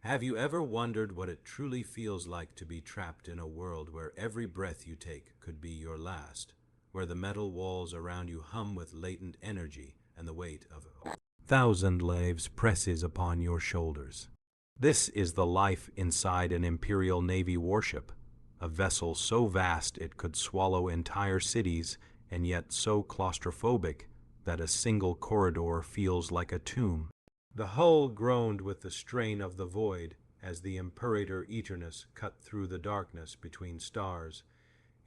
Have you ever wondered what it truly feels like to be trapped in a world where every breath you take could be your last, where the metal walls around you hum with latent energy and the weight of 1,000 lives presses upon your shoulders? This is the life inside an Imperial Navy warship, a vessel so vast it could swallow entire cities and yet so claustrophobic that a single corridor feels like a tomb. The hull groaned with the strain of the void as the Imperator Eternus cut through the darkness between stars,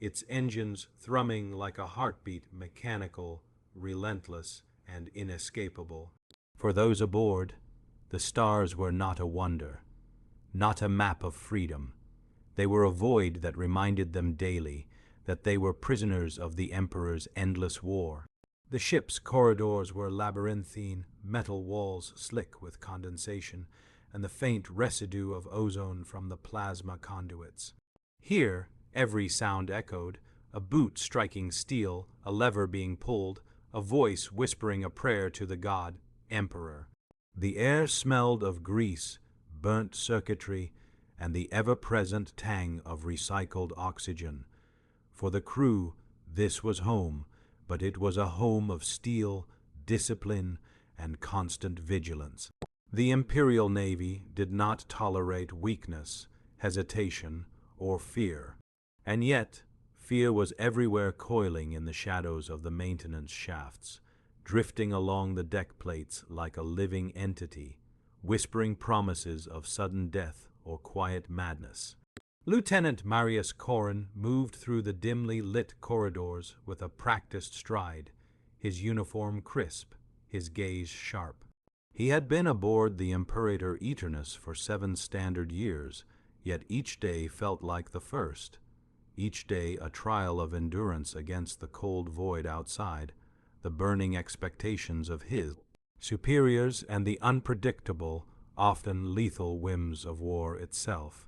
its engines thrumming like a heartbeat, mechanical, relentless, and inescapable. For those aboard, the stars were not a wonder, not a map of freedom. They were a void that reminded them daily that they were prisoners of the Emperor's endless war. The ship's corridors were labyrinthine, metal walls slick with condensation, and the faint residue of ozone from the plasma conduits. Here, every sound echoed, a boot striking steel, a lever being pulled, a voice whispering a prayer to the god, Emperor. The air smelled of grease, burnt circuitry, and the ever-present tang of recycled oxygen. For the crew, this was home, but it was a home of steel, discipline, and constant vigilance. The Imperial Navy did not tolerate weakness, hesitation, or fear. And yet, fear was everywhere coiling in the shadows of the maintenance shafts, drifting along the deck plates like a living entity, whispering promises of sudden death or quiet madness. Lieutenant Marius Corrin moved through the dimly lit corridors with a practiced stride, his uniform crisp, his gaze sharp. He had been aboard the Imperator Eternus for 7 standard years, yet each day felt like the first, each day a trial of endurance against the cold void outside, the burning expectations of his superiors, and the unpredictable, often lethal whims of war itself.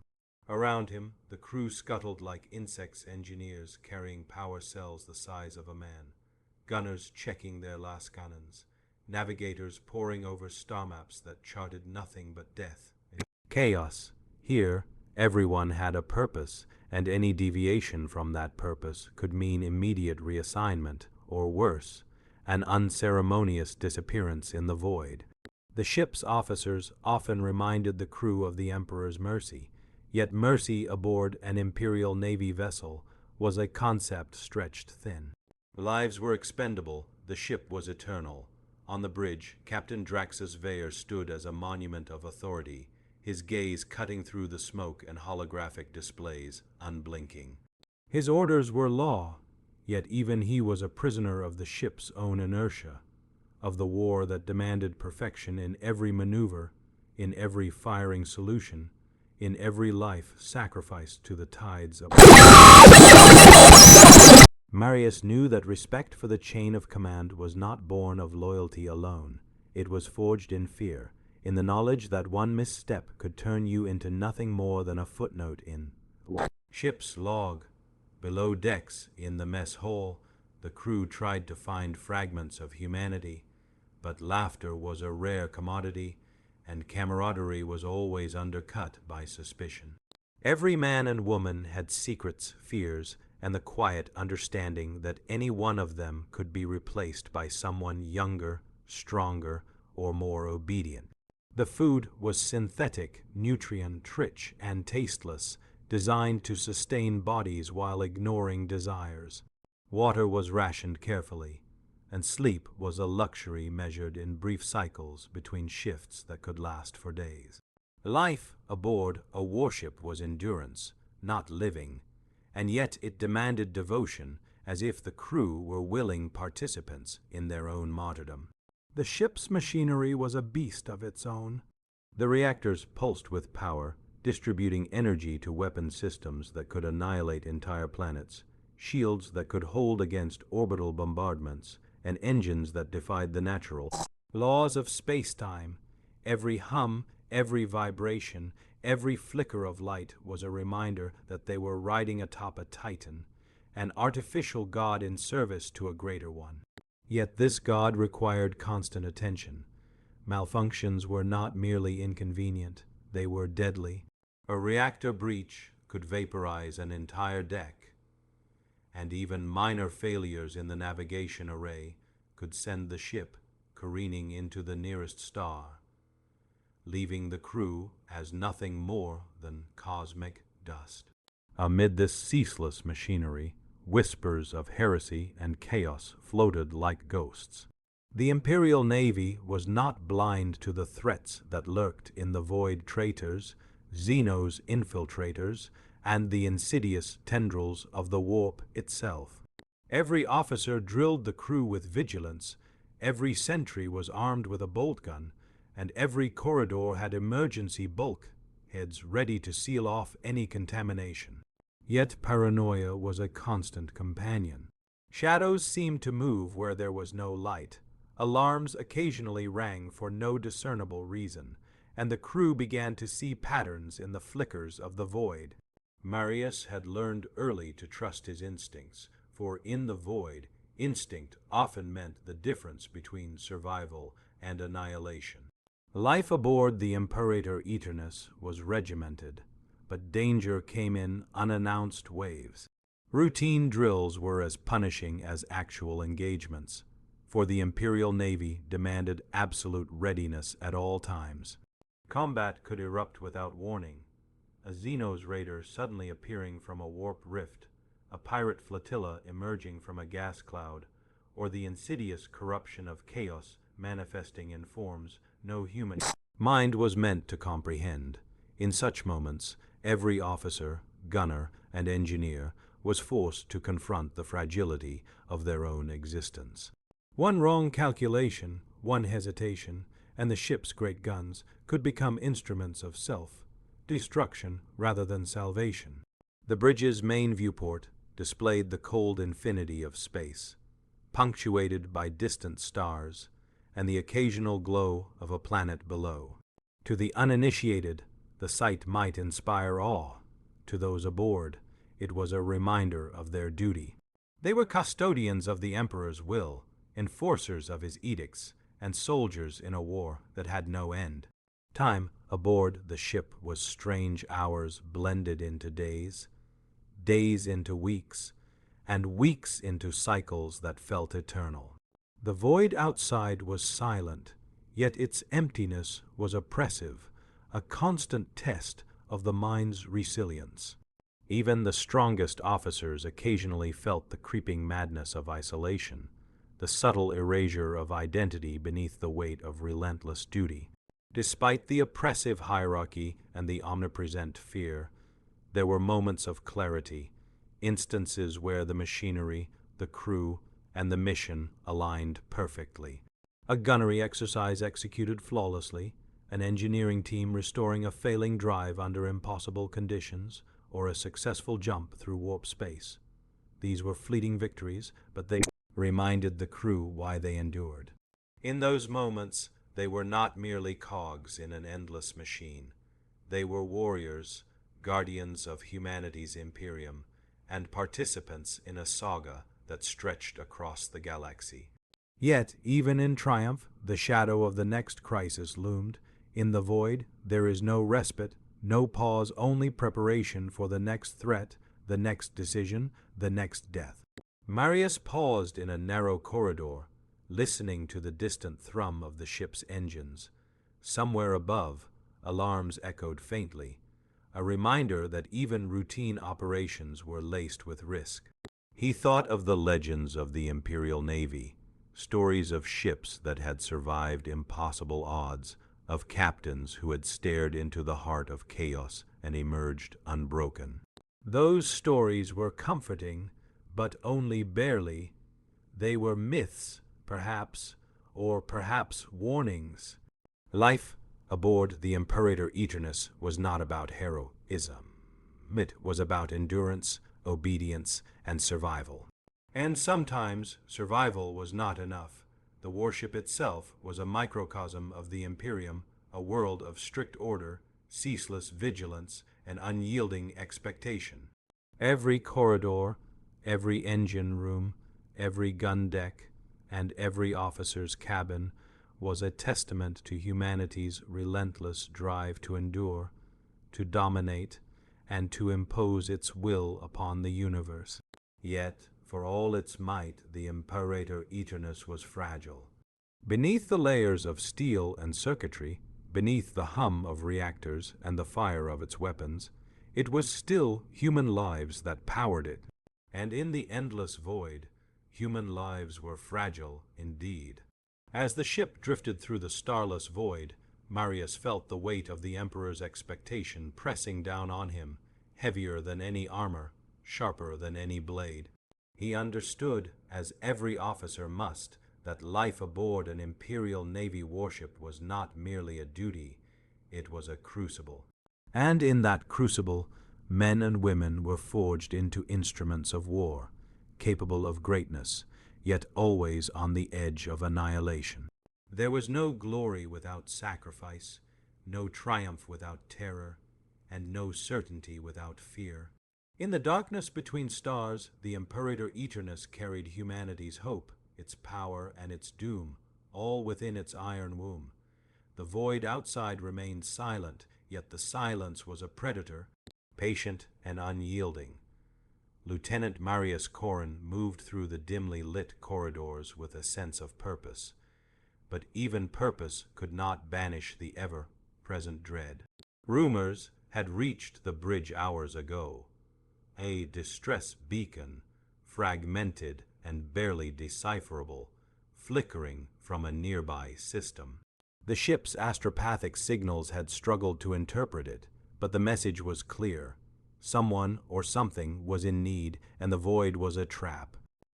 Around him, the crew scuttled like insects engineers carrying power cells the size of a man, gunners checking their last cannons, navigators poring over star maps that charted nothing but death. Chaos. Here, everyone had a purpose, and any deviation from that purpose could mean immediate reassignment, or worse, an unceremonious disappearance in the void. The ship's officers often reminded the crew of the Emperor's mercy, yet mercy aboard an Imperial Navy vessel was a concept stretched thin. Lives were expendable, the ship was eternal. On the bridge, Captain Draxus Veyer stood as a monument of authority, his gaze cutting through the smoke and holographic displays, unblinking. His orders were law, yet even he was a prisoner of the ship's own inertia, of the war that demanded perfection in every maneuver, in every firing solution, in every life sacrificed to the tides of... Marius knew that respect for the chain of command was not born of loyalty alone. It was forged in fear, in the knowledge that one misstep could turn you into nothing more than a footnote in ship's log. Below decks, in the mess hall, the crew tried to find fragments of humanity, but laughter was a rare commodity, and camaraderie was always undercut by suspicion. Every man and woman had secrets, fears, and the quiet understanding that any one of them could be replaced by someone younger, stronger, or more obedient. The food was synthetic, nutrient-rich, and tasteless, designed to sustain bodies while ignoring desires. Water was rationed carefully, and sleep was a luxury measured in brief cycles between shifts that could last for days. Life aboard a warship was endurance, not living, and yet it demanded devotion as if the crew were willing participants in their own martyrdom. The ship's machinery was a beast of its own. The reactors pulsed with power, distributing energy to weapon systems that could annihilate entire planets, shields that could hold against orbital bombardments, and engines that defied the natural laws of space-time. Every hum, every vibration, every flicker of light was a reminder that they were riding atop a titan, an artificial god in service to a greater one. Yet this god required constant attention. Malfunctions were not merely inconvenient, they were deadly. A reactor breach could vaporize an entire deck, and even minor failures in the navigation array could send the ship careening into the nearest star, leaving the crew as nothing more than cosmic dust. Amid this ceaseless machinery, whispers of heresy and chaos floated like ghosts. The Imperial Navy was not blind to the threats that lurked in the void traitors, Xenos infiltrators, and the insidious tendrils of the warp itself. Every officer drilled the crew with vigilance, every sentry was armed with a bolt gun, and every corridor had emergency bulkheads ready to seal off any contamination. Yet paranoia was a constant companion. Shadows seemed to move where there was no light. Alarms occasionally rang for no discernible reason, and the crew began to see patterns in the flickers of the void. Marius had learned early to trust his instincts, for in the void, instinct often meant the difference between survival and annihilation. Life aboard the Imperator Eternus was regimented, but danger came in unannounced waves. Routine drills were as punishing as actual engagements, for the Imperial Navy demanded absolute readiness at all times. Combat could erupt without warning, a Xenos raider suddenly appearing from a warp rift, a pirate flotilla emerging from a gas cloud, or the insidious corruption of chaos manifesting in forms no human mind was meant to comprehend. In such moments, every officer, gunner, and engineer was forced to confront the fragility of their own existence. One wrong calculation, one hesitation, and the ship's great guns could become instruments of self-destruction rather than salvation. The bridge's main viewport displayed the cold infinity of space, punctuated by distant stars and the occasional glow of a planet below. To the uninitiated, the sight might inspire awe. To those aboard, it was a reminder of their duty. They were custodians of the Emperor's will, enforcers of his edicts, and soldiers in a war that had no end. Time aboard the ship was strange hours blended into days, days into weeks, and weeks into cycles that felt eternal. The void outside was silent, yet its emptiness was oppressive, a constant test of the mind's resilience. Even the strongest officers occasionally felt the creeping madness of isolation, the subtle erasure of identity beneath the weight of relentless duty. Despite the oppressive hierarchy and the omnipresent fear, there were moments of clarity, instances where the machinery, the crew, and the mission aligned perfectly. A gunnery exercise executed flawlessly, an engineering team restoring a failing drive under impossible conditions, or a successful jump through warp space. These were fleeting victories, but they reminded the crew why they endured. In those moments, they were not merely cogs in an endless machine. They were warriors, guardians of humanity's Imperium, and participants in a saga that stretched across the galaxy. Yet, even in triumph, the shadow of the next crisis loomed. In the void, there is no respite, no pause, only preparation for the next threat, the next decision, the next death. Marius paused in a narrow corridor, listening to the distant thrum of the ship's engines. Somewhere above, alarms echoed faintly, a reminder that even routine operations were laced with risk. He thought of the legends of the Imperial Navy, stories of ships that had survived impossible odds, of captains who had stared into the heart of chaos and emerged unbroken. Those stories were comforting, but only barely. They were myths, perhaps, or perhaps warnings. Life aboard the Imperator Eternus was not about heroism. It was about endurance, obedience, and survival. And sometimes survival was not enough. The warship itself was a microcosm of the Imperium, a world of strict order, ceaseless vigilance, and unyielding expectation. Every corridor, every engine room, every gun deck, and every officer's cabin was a testament to humanity's relentless drive to endure, to dominate, and to impose its will upon the universe. Yet, for all its might, the Imperator Eternus was fragile. Beneath the layers of steel and circuitry, beneath the hum of reactors and the fire of its weapons, it was still human lives that powered it. And in the endless void, human lives were fragile indeed. As the ship drifted through the starless void, Marius felt the weight of the Emperor's expectation pressing down on him, heavier than any armor, sharper than any blade. He understood, as every officer must, that life aboard an Imperial Navy warship was not merely a duty, it was a crucible. And in that crucible, men and women were forged into instruments of war, capable of greatness, yet always on the edge of annihilation. There was no glory without sacrifice, no triumph without terror, and no certainty without fear. In the darkness between stars, the Imperator Eternus carried humanity's hope, its power, and its doom, all within its iron womb. The void outside remained silent, yet the silence was a predator, patient and unyielding. Lieutenant Marius Corrin moved through the dimly lit corridors with a sense of purpose. But even purpose could not banish the ever-present dread. Rumors had reached the bridge hours ago. A distress beacon, fragmented and barely decipherable, flickering from a nearby system. The ship's astropathic signals had struggled to interpret it, but the message was clear. Someone or something was in need, and the void was a trap.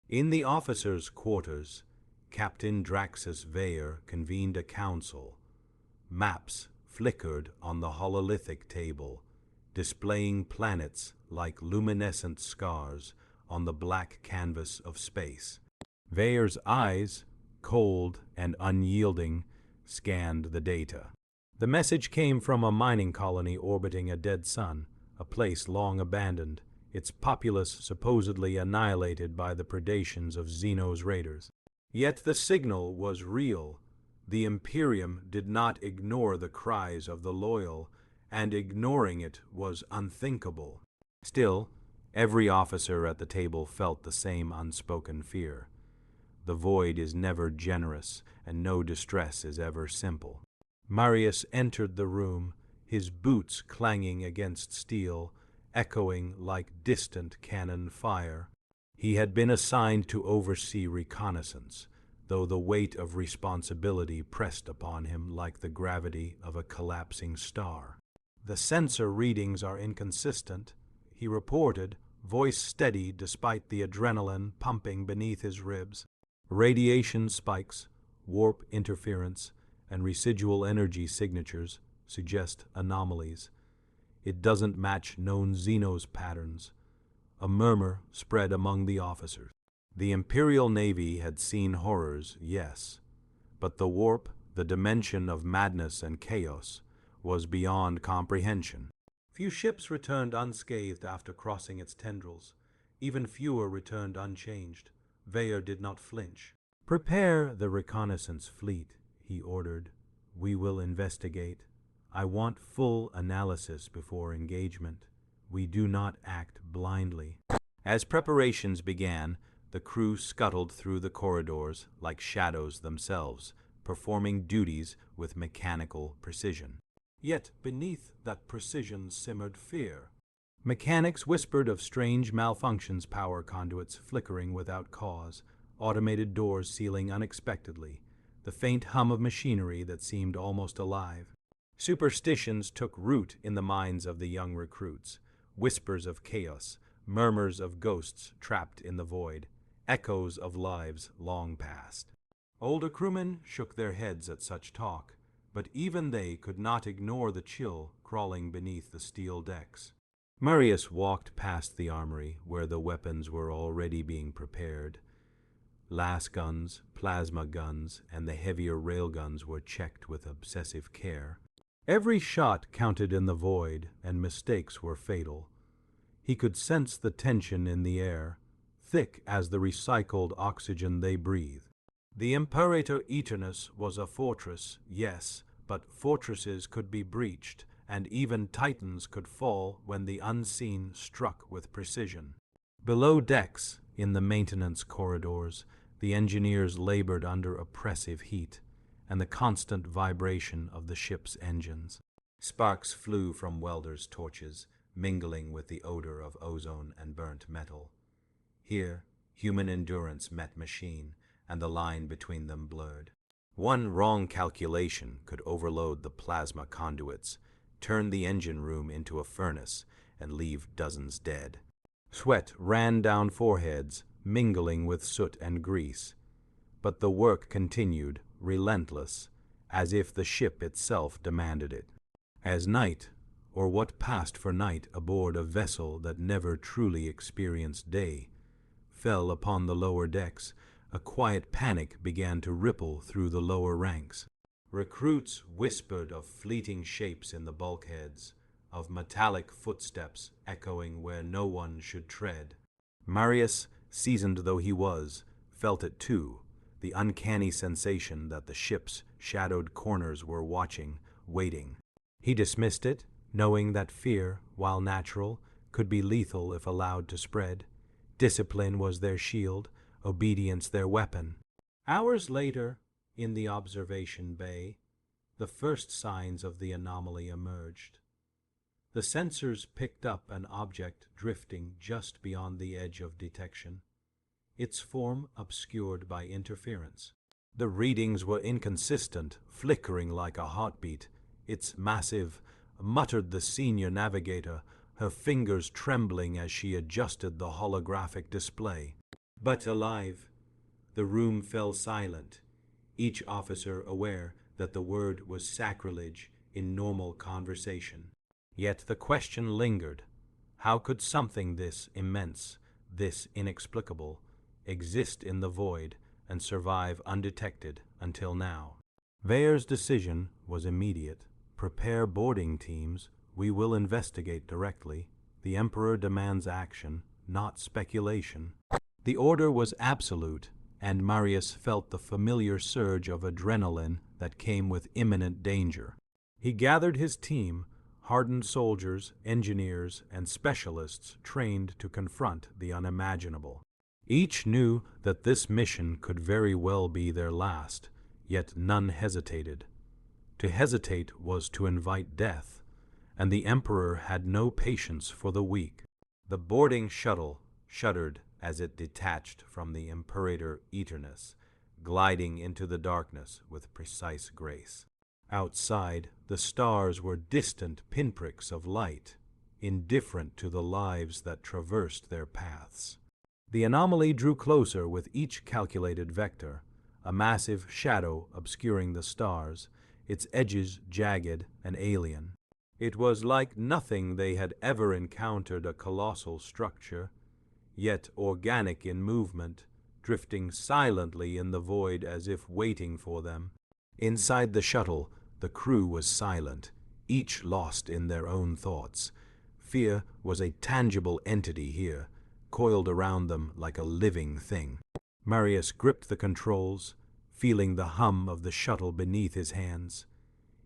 In the officers' quarters, Captain Draxus Veyer convened a council. Maps flickered on the hololithic table, displaying planets like luminescent scars on the black canvas of space. Veyer's eyes, cold and unyielding, scanned the data. The message came from a mining colony orbiting a dead sun, a place long abandoned, its populace supposedly annihilated by the predations of Xeno's raiders. Yet the signal was real. The Imperium did not ignore the cries of the loyal, and ignoring it was unthinkable. Still, every officer at the table felt the same unspoken fear. The void is never generous, and no distress is ever simple. Marius entered the room, his boots clanging against steel, echoing like distant cannon fire. He had been assigned to oversee reconnaissance, though the weight of responsibility pressed upon him like the gravity of a collapsing star. "The sensor readings are inconsistent," he reported, voice steady despite the adrenaline pumping beneath his ribs. "Radiation spikes, warp interference, and residual energy signatures suggest anomalies. It doesn't match known Xenos patterns." A murmur spread among the officers. The Imperial Navy had seen horrors, yes, but the warp, the dimension of madness and chaos, was beyond comprehension. Few ships returned unscathed after crossing its tendrils. Even fewer returned unchanged. Veyer did not flinch. "Prepare the reconnaissance fleet," he ordered. "We will investigate. I want full analysis before engagement. We do not act blindly." As preparations began, the crew scuttled through the corridors like shadows themselves, performing duties with mechanical precision. Yet beneath that precision simmered fear. Mechanics whispered of strange malfunctions, power conduits flickering without cause, automated doors sealing unexpectedly, the faint hum of machinery that seemed almost alive. Superstitions took root in the minds of the young recruits, whispers of chaos, murmurs of ghosts trapped in the void, echoes of lives long past. Older crewmen shook their heads at such talk, but even they could not ignore the chill crawling beneath the steel decks. Marius walked past the armory, where the weapons were already being prepared. Las guns, plasma guns, and the heavier railguns were checked with obsessive care. Every shot counted in the void, and mistakes were fatal. He could sense the tension in the air, thick as the recycled oxygen they breathed. The Imperator Eternus was a fortress, yes, but fortresses could be breached, and even titans could fall when the unseen struck with precision. Below decks, in the maintenance corridors, the engineers labored under oppressive heat and the constant vibration of the ship's engines. Sparks flew from welders' torches, mingling with the odor of ozone and burnt metal. Here, human endurance met machine, and the line between them blurred. One wrong calculation could overload the plasma conduits, turn the engine room into a furnace, and leave dozens dead. Sweat ran down foreheads, mingling with soot and grease. But the work continued, relentless, as if the ship itself demanded it. As night, or what passed for night aboard a vessel that never truly experienced day, fell upon the lower decks, a quiet panic began to ripple through the lower ranks. Recruits whispered of fleeting shapes in the bulkheads, of metallic footsteps echoing where no one should tread. Marius, seasoned though he was, felt it too, the uncanny sensation that the ship's shadowed corners were watching, waiting. He dismissed it, knowing that fear, while natural, could be lethal if allowed to spread. Discipline was their shield, obedience their weapon. Hours later, in the observation bay, the first signs of the anomaly emerged. The sensors picked up an object drifting just beyond the edge of detection, its form obscured by interference. The readings were inconsistent, flickering like a heartbeat. It's massive, muttered the senior navigator, her fingers trembling as she adjusted the holographic display. But alive. The room fell silent, each officer aware that the word was sacrilege in normal conversation. Yet the question lingered. How could something this immense, this inexplicable, exist in the void and survive undetected until now? Veyer's decision was immediate. Prepare boarding teams. We will investigate directly. The Emperor demands action, not speculation. The order was absolute, and Marius felt the familiar surge of adrenaline that came with imminent danger. He gathered his team, hardened soldiers, engineers, and specialists trained to confront the unimaginable. Each knew that this mission could very well be their last, yet none hesitated. To hesitate was to invite death, and the Emperor had no patience for the weak. The boarding shuttle shuddered as it detached from the Imperator Eternus, gliding into the darkness with precise grace. Outside, the stars were distant pinpricks of light, indifferent to the lives that traversed their paths. The anomaly drew closer with each calculated vector, a massive shadow obscuring the stars, its edges jagged and alien. It was like nothing they had ever encountered, a colossal structure, yet organic in movement, drifting silently in the void as if waiting for them. Inside the shuttle, the crew was silent, each lost in their own thoughts. Fear was a tangible entity here, coiled around them like a living thing. Marius gripped the controls, feeling the hum of the shuttle beneath his hands.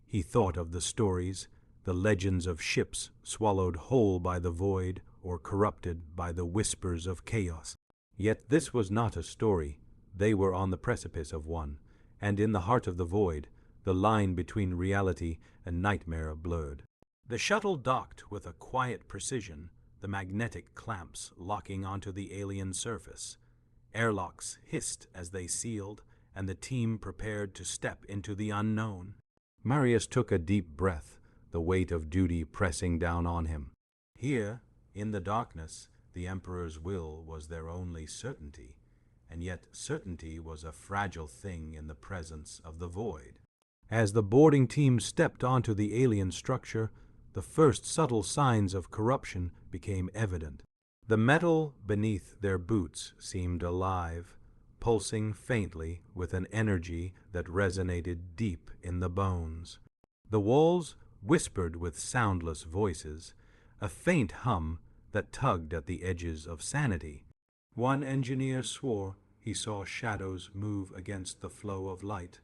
He thought of the stories, the legends of ships swallowed whole by the void or corrupted by the whispers of chaos. Yet this was not a story. They were on the precipice of one, and in the heart of the void, the line between reality and nightmare blurred. The shuttle docked with a quiet precision, the magnetic clamps locking onto the alien surface. Airlocks hissed as they sealed, and the team prepared to step into the unknown. Marius took a deep breath, the weight of duty pressing down on him. Here, in the darkness, the Emperor's will was their only certainty, and yet certainty was a fragile thing in the presence of the void. As the boarding team stepped onto the alien structure, the first subtle signs of corruption became evident. The metal beneath their boots seemed alive, pulsing faintly with an energy that resonated deep in the bones. The walls whispered with soundless voices, a faint hum that tugged at the edges of sanity. One engineer swore He saw shadows move against the flow of light,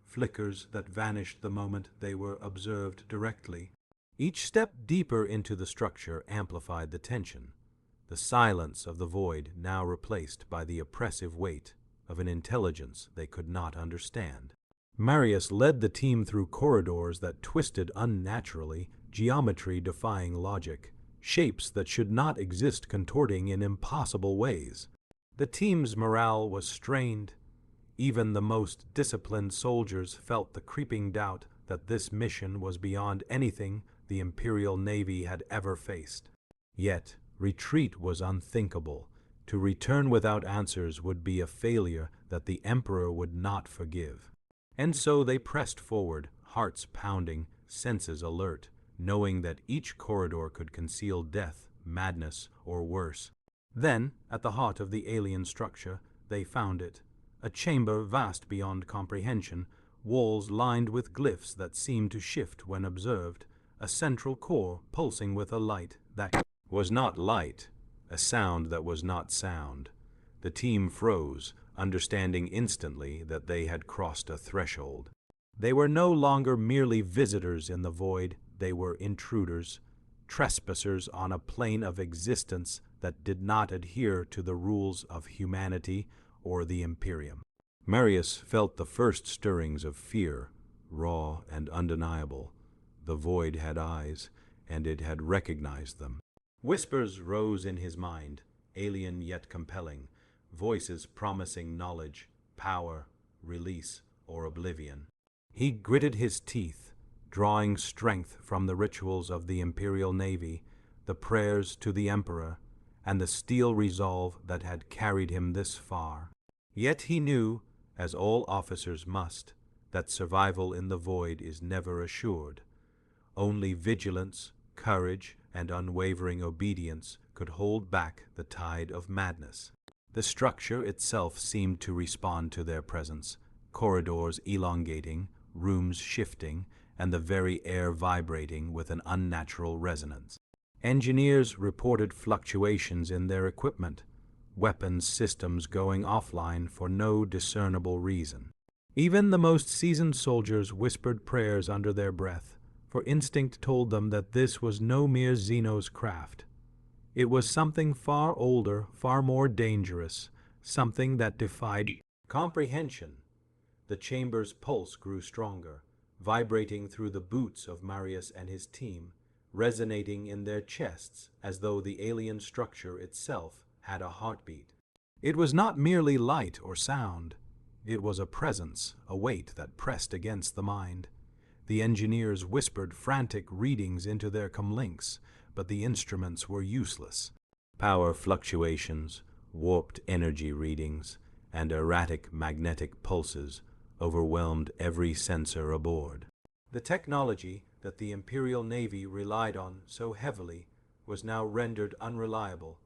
flickers that vanished the moment they were observed directly. Each step deeper into the structure amplified the tension, the silence of the void now replaced by the oppressive weight of an intelligence they could not understand. Marius led the team through corridors that twisted unnaturally, geometry defying logic, shapes that should not exist contorting in impossible ways. The team's morale was strained. Even the most disciplined soldiers felt the creeping doubt that this mission was beyond anything the Imperial Navy had ever faced. Yet, retreat was unthinkable. To return without answers would be a failure that the Emperor would not forgive. And so they pressed forward, hearts pounding, senses alert, knowing that each corridor could conceal death, madness, or worse. Then, at the heart of the alien structure, they found it. A chamber vast beyond comprehension, walls lined with glyphs that seemed to shift when observed, a central core pulsing with a light that was not light, a sound that was not sound. The team froze, understanding instantly that they had crossed a threshold. They were no longer merely visitors in the void, they were intruders, trespassers on a plane of existence that did not adhere to the rules of humanity or the Imperium. Marius felt the first stirrings of fear, raw and undeniable. The void had eyes, and it had recognized them. Whispers rose in his mind, alien yet compelling, voices promising knowledge, power, release, or oblivion. He gritted his teeth, drawing strength from the rituals of the Imperial Navy, the prayers to the Emperor, and the steel resolve that had carried him this far. Yet he knew, as all officers must, that survival in the void is never assured. Only vigilance, courage, and unwavering obedience could hold back the tide of madness. The structure itself seemed to respond to their presence, corridors elongating, rooms shifting, and the very air vibrating with an unnatural resonance. Engineers reported fluctuations in their equipment, weapons systems going offline for no discernible reason. Even the most seasoned soldiers whispered prayers under their breath, for instinct told them that this was no mere Xeno's craft. It was something far older, far more dangerous, something that defied comprehension. The chamber's pulse grew stronger, vibrating through the boots of Marius and his team, resonating in their chests as though the alien structure itself had a heartbeat. It was not merely light or sound. It was a presence, a weight that pressed against the mind. The engineers whispered frantic readings into their comlinks, but the instruments were useless. Power fluctuations, warped energy readings, and erratic magnetic pulses overwhelmed every sensor aboard. The technology that the Imperial Navy relied on so heavily was now rendered unreliable,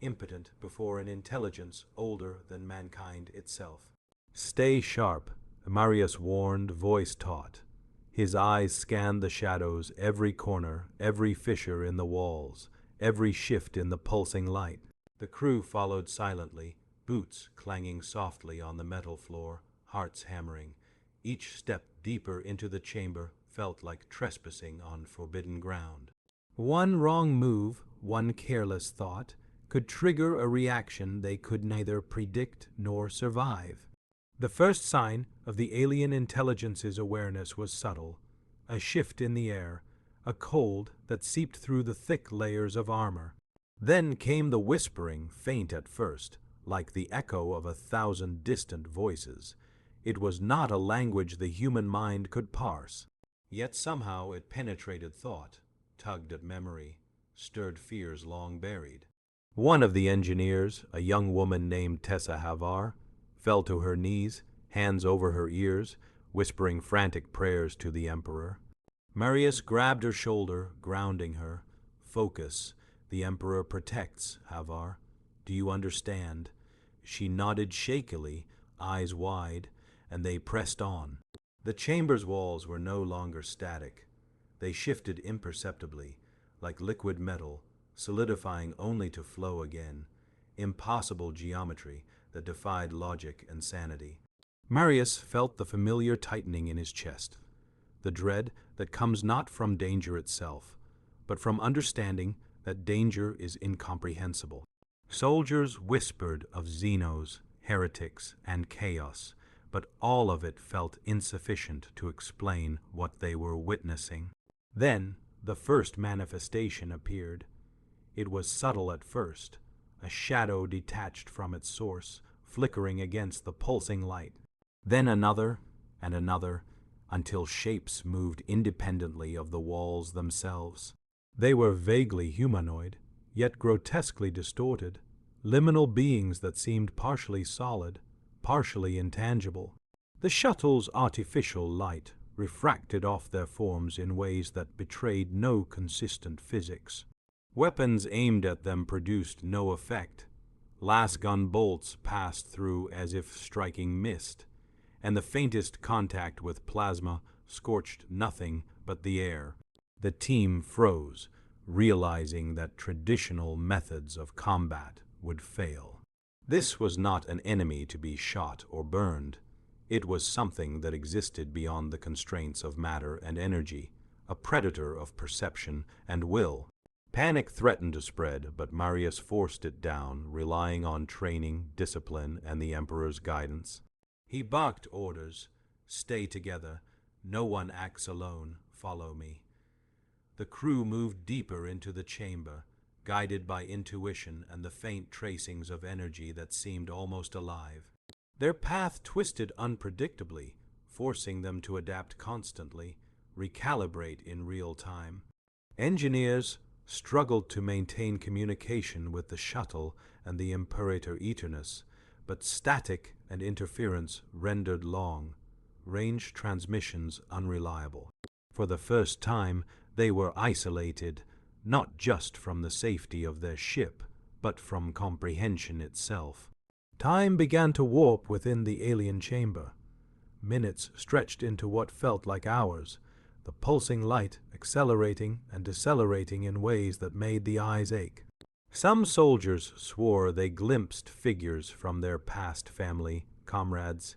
impotent before an intelligence older than mankind itself. "Stay sharp," Marius warned, voice taut. His eyes scanned the shadows, every corner, every fissure in the walls, every shift in the pulsing light. The crew followed silently, boots clanging softly on the metal floor, hearts hammering. Each step deeper into the chamber felt like trespassing on forbidden ground. One wrong move, one careless thought, could trigger a reaction they could neither predict nor survive. The first sign of the alien intelligence's awareness was subtle, a shift in the air, a cold that seeped through the thick layers of armor. Then came the whispering, faint at first, like the echo of 1,000 distant voices. It was not a language the human mind could parse. Yet somehow it penetrated thought, tugged at memory, stirred fears long buried. One of the engineers, a young woman named Tessa Havar, fell to her knees, hands over her ears, whispering frantic prayers to the Emperor. Marius grabbed her shoulder, grounding her. "Focus. The Emperor protects, Havar. Do you understand?" She nodded shakily, eyes wide, and they pressed on. The chamber's walls were no longer static. They shifted imperceptibly, like liquid metal, solidifying only to flow again. Impossible geometry, that defied logic and sanity. Marius felt the familiar tightening in his chest, the dread that comes not from danger itself, but from understanding that danger is incomprehensible. Soldiers whispered of Xenos, heretics, and chaos, but all of it felt insufficient to explain what they were witnessing. Then the first manifestation appeared. It was subtle at first, a shadow detached from its source, flickering against the pulsing light. Then another and another, until shapes moved independently of the walls themselves. They were vaguely humanoid, yet grotesquely distorted, liminal beings that seemed partially solid, partially intangible. The shuttle's artificial light refracted off their forms in ways that betrayed no consistent physics. Weapons aimed at them produced no effect. Lasgun bolts passed through as if striking mist, and the faintest contact with plasma scorched nothing but the air. The team froze, realizing that traditional methods of combat would fail. This was not an enemy to be shot or burned. It was something that existed beyond the constraints of matter and energy, a predator of perception and will. Panic threatened to spread, but Marius forced it down, relying on training, discipline, and the Emperor's guidance. He barked orders, "Stay together, no one acts alone, follow me." The crew moved deeper into the chamber, guided by intuition and the faint tracings of energy that seemed almost alive. Their path twisted unpredictably, forcing them to adapt constantly, recalibrate in real time. Engineers struggled to maintain communication with the shuttle and the Imperator Eternus, but static and interference rendered long-range transmissions unreliable. For the first time, they were isolated, not just from the safety of their ship, but from comprehension itself. Time began to warp within the alien chamber. Minutes stretched into what felt like hours, the pulsing light accelerating and decelerating in ways that made the eyes ache. Some soldiers swore they glimpsed figures from their past family, comrades,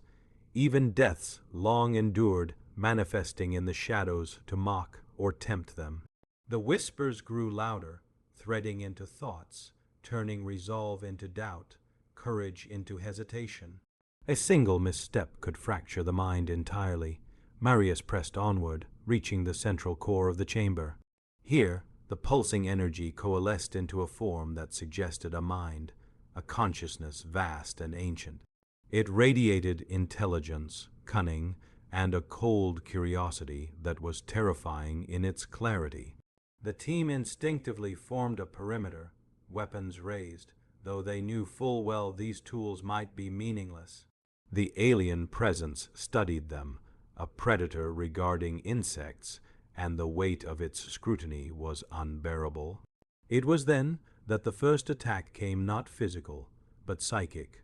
even deaths long endured manifesting in the shadows to mock or tempt them. The whispers grew louder, threading into thoughts, turning resolve into doubt, courage into hesitation. A single misstep could fracture the mind entirely. Marius pressed onward, reaching the central core of the chamber. Here, the pulsing energy coalesced into a form that suggested a mind, a consciousness vast and ancient. It radiated intelligence, cunning, and a cold curiosity that was terrifying in its clarity. The team instinctively formed a perimeter, weapons raised, though they knew full well these tools might be meaningless. The alien presence studied them, a predator regarding insects, and the weight of its scrutiny was unbearable. It was then that the first attack came, not physical, but psychic.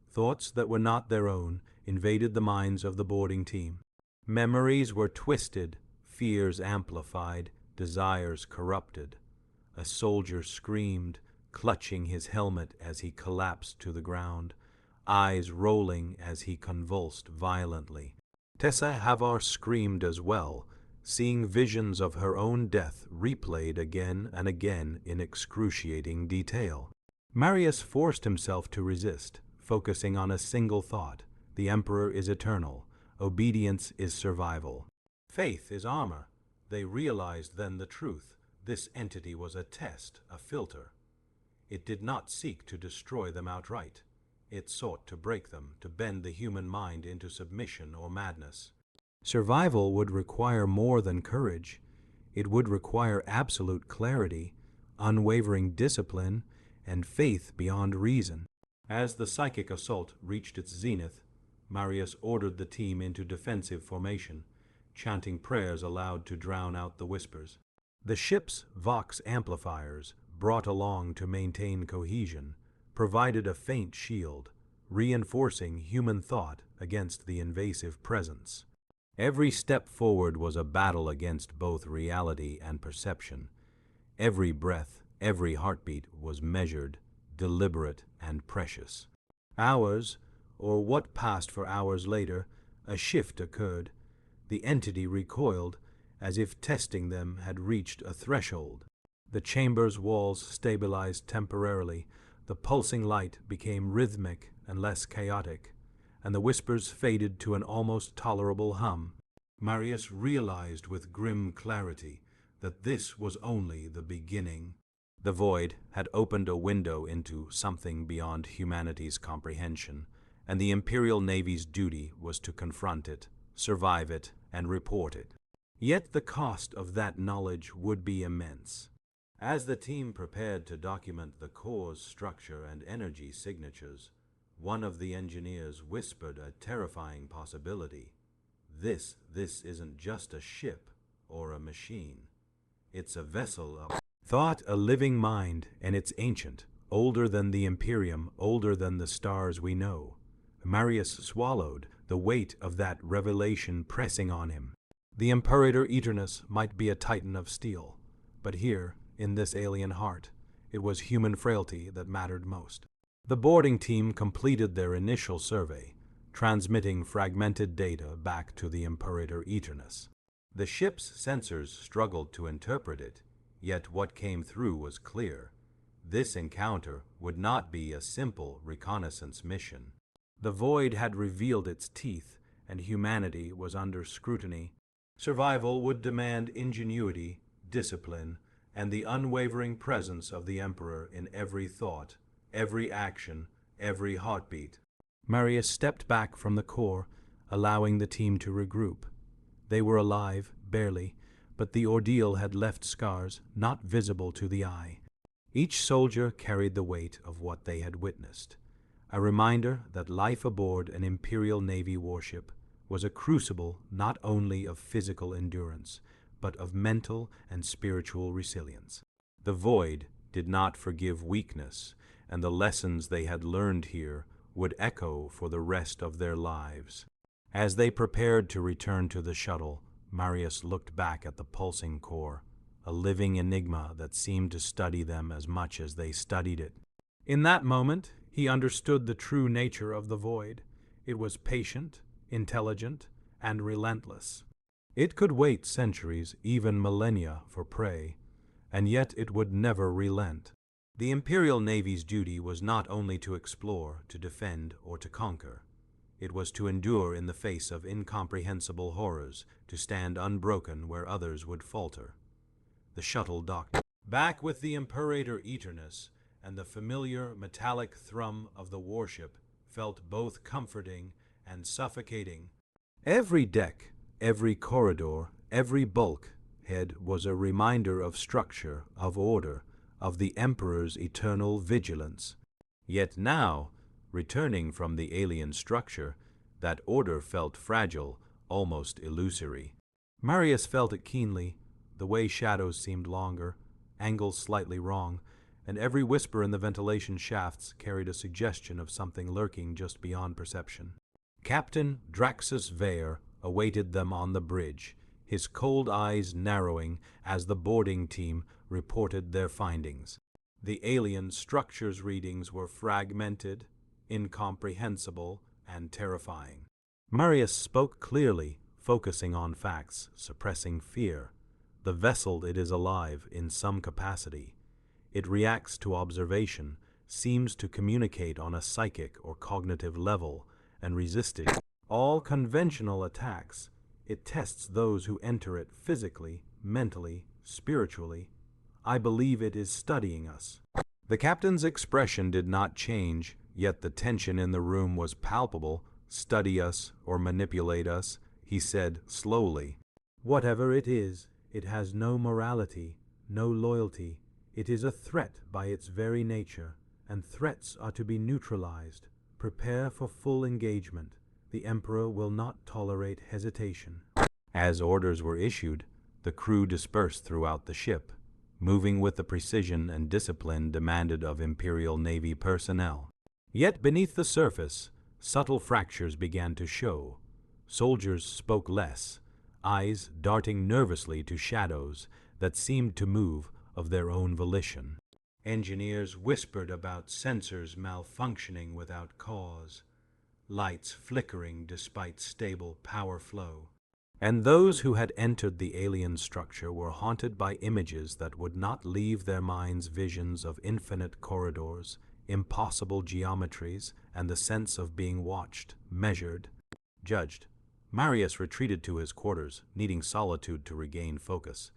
Thoughts that were not their own invaded the minds of the boarding team. Memories were twisted, fears amplified, desires corrupted. A soldier screamed, clutching his helmet as he collapsed to the ground, eyes rolling as he convulsed violently. Tessa Havard screamed as well, seeing visions of her own death replayed again and again in excruciating detail. Marius forced himself to resist, focusing on a single thought: the Emperor is eternal, obedience is survival. Faith is armor. They realized then the truth. This entity was a test, a filter. It did not seek to destroy them outright. It sought to break them, to bend the human mind into submission or madness. Survival would require more than courage. It would require absolute clarity, unwavering discipline, and faith beyond reason. As the psychic assault reached its zenith, Marius ordered the team into defensive formation, chanting prayers aloud to drown out the whispers. The ship's Vox amplifiers, brought along to maintain cohesion, provided a faint shield, reinforcing human thought against the invasive presence. Every step forward was a battle against both reality and perception. Every breath, every heartbeat was measured, deliberate, and precious. Hours, or what passed for hours later, a shift occurred. The entity recoiled, as if testing them had reached a threshold. The chamber's walls stabilized temporarily, the pulsing light became rhythmic and less chaotic, and the whispers faded to an almost tolerable hum. Marius realized with grim clarity that this was only the beginning. The void had opened a window into something beyond humanity's comprehension, and the Imperial Navy's duty was to confront it, survive it, and report it. Yet the cost of that knowledge would be immense. As the team prepared to document the core's structure and energy signatures, one of the engineers whispered a terrifying possibility. This isn't just a ship or a machine. It's a vessel of thought, a living mind, and it's ancient, older than the Imperium, older than the stars we know. Marius swallowed, the weight of that revelation pressing on him. The Imperator Eternus might be a titan of steel, but here, in this alien heart, it was human frailty that mattered most. The boarding team completed their initial survey, transmitting fragmented data back to the Imperator Eternus. The ship's sensors struggled to interpret it, yet what came through was clear. This encounter would not be a simple reconnaissance mission. The void had revealed its teeth, and humanity was under scrutiny. Survival would demand ingenuity, discipline, and the unwavering presence of the Emperor in every thought, every action, every heartbeat. Marius stepped back from the core, allowing the team to regroup. They were alive, barely, but the ordeal had left scars not visible to the eye. Each soldier carried the weight of what they had witnessed, a reminder that life aboard an Imperial Navy warship was a crucible not only of physical endurance, but of mental and spiritual resilience. The void did not forgive weakness, and the lessons they had learned here would echo for the rest of their lives. As they prepared to return to the shuttle, Marius looked back at the pulsing core, a living enigma that seemed to study them as much as they studied it. In that moment, he understood the true nature of the void. It was patient, intelligent, and relentless. It could wait centuries, even millennia, for prey, and yet it would never relent. The Imperial Navy's duty was not only to explore, to defend, or to conquer. It was to endure in the face of incomprehensible horrors, to stand unbroken where others would falter. The shuttle docked. Back with the Imperator Eternus, and the familiar metallic thrum of the warship felt both comforting and suffocating. Every deck, every corridor, every bulkhead was a reminder of structure, of order, of the Emperor's eternal vigilance. Yet now, returning from the alien structure, that order felt fragile, almost illusory. Marius felt it keenly. The way shadows seemed longer, angles slightly wrong, and every whisper in the ventilation shafts carried a suggestion of something lurking just beyond perception. Captain Draxus Vare awaited them on the bridge, his cold eyes narrowing as the boarding team reported their findings. The alien structure's readings were fragmented, incomprehensible, and terrifying. Marius spoke clearly, focusing on facts, suppressing fear. The vessel, it is alive in some capacity. It reacts to observation, seems to communicate on a psychic or cognitive level, and resisted all conventional attacks. It tests those who enter it physically, mentally, spiritually. I believe it is studying us. The captain's expression did not change, yet the tension in the room was palpable. Study us or manipulate us, he said slowly. Whatever it is, it has no morality, no loyalty. It is a threat by its very nature, and threats are to be neutralized. Prepare for full engagement. The Emperor will not tolerate hesitation. As orders were issued, the crew dispersed throughout the ship, moving with the precision and discipline demanded of Imperial Navy personnel. Yet beneath the surface, subtle fractures began to show. Soldiers spoke less, eyes darting nervously to shadows that seemed to move of their own volition. Engineers whispered about sensors malfunctioning without cause, lights flickering despite stable power flow. And those who had entered the alien structure were haunted by images that would not leave their minds, visions of infinite corridors, impossible geometries, and the sense of being watched, measured, judged. Marius retreated to his quarters, needing solitude to regain focus.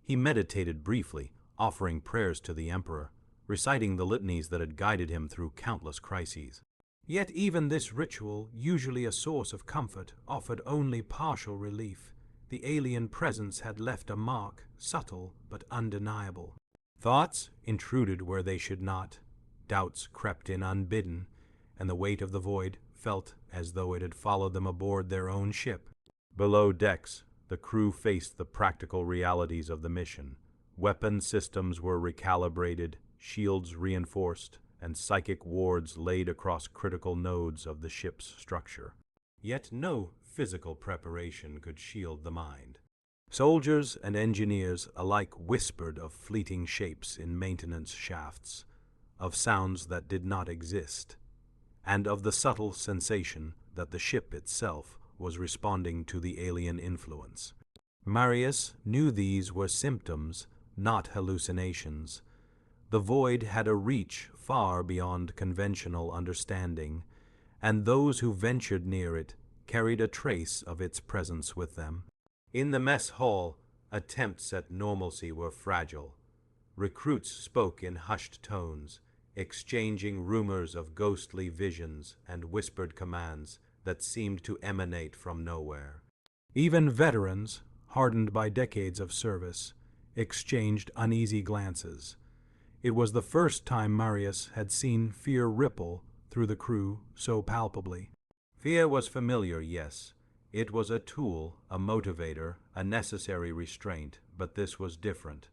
He meditated briefly, offering prayers to the Emperor, reciting the litanies that had guided him through countless crises. Yet even this ritual, usually a source of comfort, offered only partial relief. The alien presence had left a mark, subtle but undeniable. Thoughts intruded where they should not. Doubts crept in unbidden, and the weight of the void felt as though it had followed them aboard their own ship. Below decks, the crew faced the practical realities of the mission. Weapon systems were recalibrated, shields reinforced, and psychic wards laid across critical nodes of the ship's structure. Yet no physical preparation could shield the mind. Soldiers and engineers alike whispered of fleeting shapes in maintenance shafts, of sounds that did not exist, and of the subtle sensation that the ship itself was responding to the alien influence. Marius knew these were symptoms, not hallucinations. The void had a reach far beyond conventional understanding, and those who ventured near it carried a trace of its presence with them. In the mess hall, attempts at normalcy were fragile. Recruits spoke in hushed tones, exchanging rumors of ghostly visions and whispered commands that seemed to emanate from nowhere. Even veterans, hardened by decades of service, exchanged uneasy glances. It was the first time Marius had seen fear ripple through the crew so palpably. Fear was familiar, yes. It was a tool, a motivator, a necessary restraint, but this was different.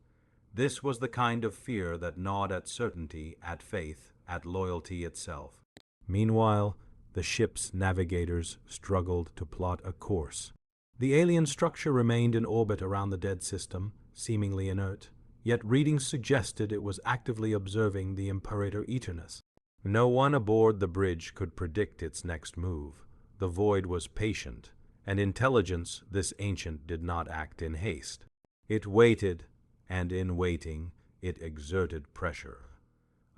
This was the kind of fear that gnawed at certainty, at faith, at loyalty itself. Meanwhile, the ship's navigators struggled to plot a course. The alien structure remained in orbit around the dead system, seemingly inert, yet readings suggested it was actively observing the Imperator Eternus. No one aboard the bridge could predict its next move. The void was patient, and intelligence this ancient did not act in haste. It waited, and in waiting, it exerted pressure.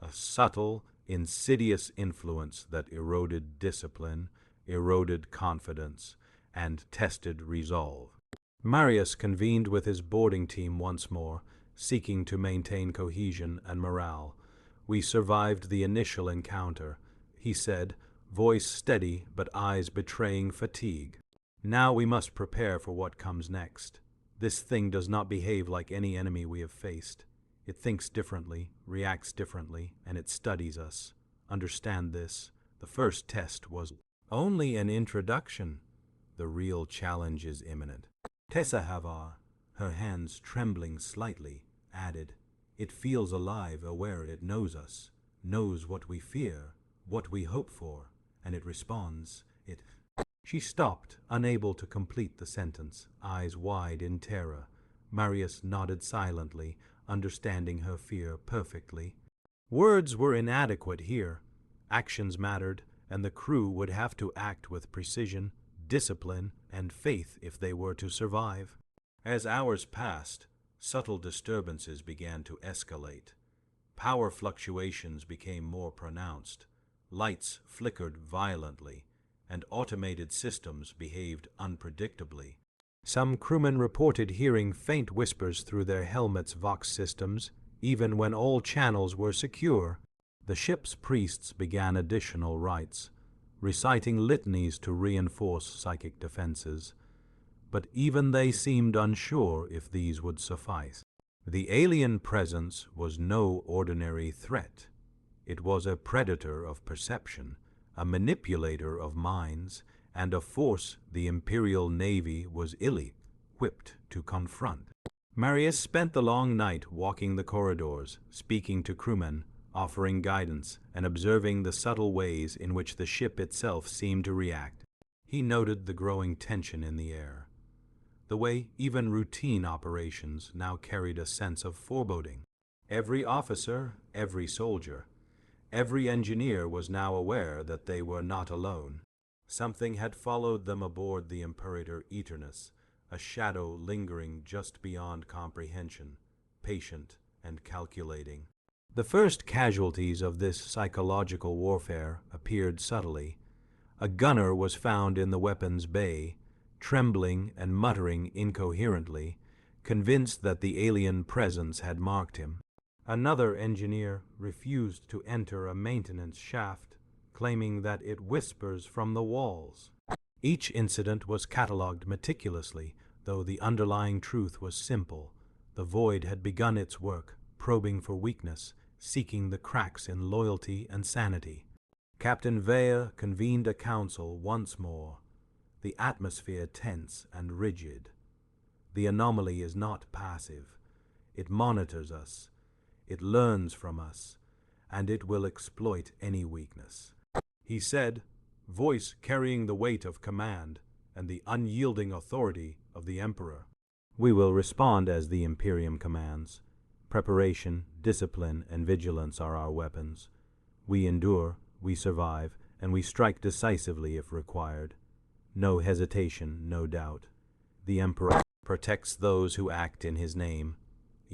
A subtle, insidious influence that eroded discipline, eroded confidence, and tested resolve. Marius convened with his boarding team once more, seeking to maintain cohesion and morale. "We survived the initial encounter," he said, voice steady but eyes betraying fatigue. "Now we must prepare for what comes next. This thing does not behave like any enemy we have faced. It thinks differently, reacts differently, and it studies us. Understand this. The first test was only an introduction. The real challenge is imminent." Tessa Havar, her hands trembling slightly, added, "It feels alive, aware it knows us, knows what we fear, what we hope for, and it responds. It—" She stopped, unable to complete the sentence, eyes wide in terror. Marius nodded silently, understanding her fear perfectly. Words were inadequate here. Actions mattered, and the crew would have to act with precision, discipline, and faith if they were to survive. As hours passed, subtle disturbances began to escalate. Power fluctuations became more pronounced. Lights flickered violently, and automated systems behaved unpredictably. Some crewmen reported hearing faint whispers through their helmets' vox systems, even when all channels were secure. The ship's priests began additional rites, reciting litanies to reinforce psychic defenses. But even they seemed unsure if these would suffice. The alien presence was no ordinary threat. It was a predator of perception, a manipulator of minds, and a force the Imperial Navy was ill-equipped to confront. Marius spent the long night walking the corridors, speaking to crewmen, offering guidance, and observing the subtle ways in which the ship itself seemed to react. He noted the growing tension in the air, the way even routine operations now carried a sense of foreboding. Every officer, every soldier, every engineer was now aware that they were not alone. Something had followed them aboard the Imperator Eternus, a shadow lingering just beyond comprehension, patient and calculating. The first casualties of this psychological warfare appeared subtly. A gunner was found in the weapon's bay, trembling and muttering incoherently, convinced that the alien presence had marked him. Another engineer refused to enter a maintenance shaft, claiming that it whispers from the walls. Each incident was catalogued meticulously, though the underlying truth was simple. The void had begun its work, probing for weakness, seeking the cracks in loyalty and sanity. Captain Vea convened a council once more, the atmosphere tense and rigid. The anomaly is not passive. It monitors us, it learns from us, and it will exploit any weakness. He said, voice carrying the weight of command and the unyielding authority of the Emperor. We will respond as the Imperium commands. Preparation, discipline, and vigilance are our weapons. We endure, we survive, and we strike decisively if required. No hesitation, no doubt. The Emperor protects those who act in his name.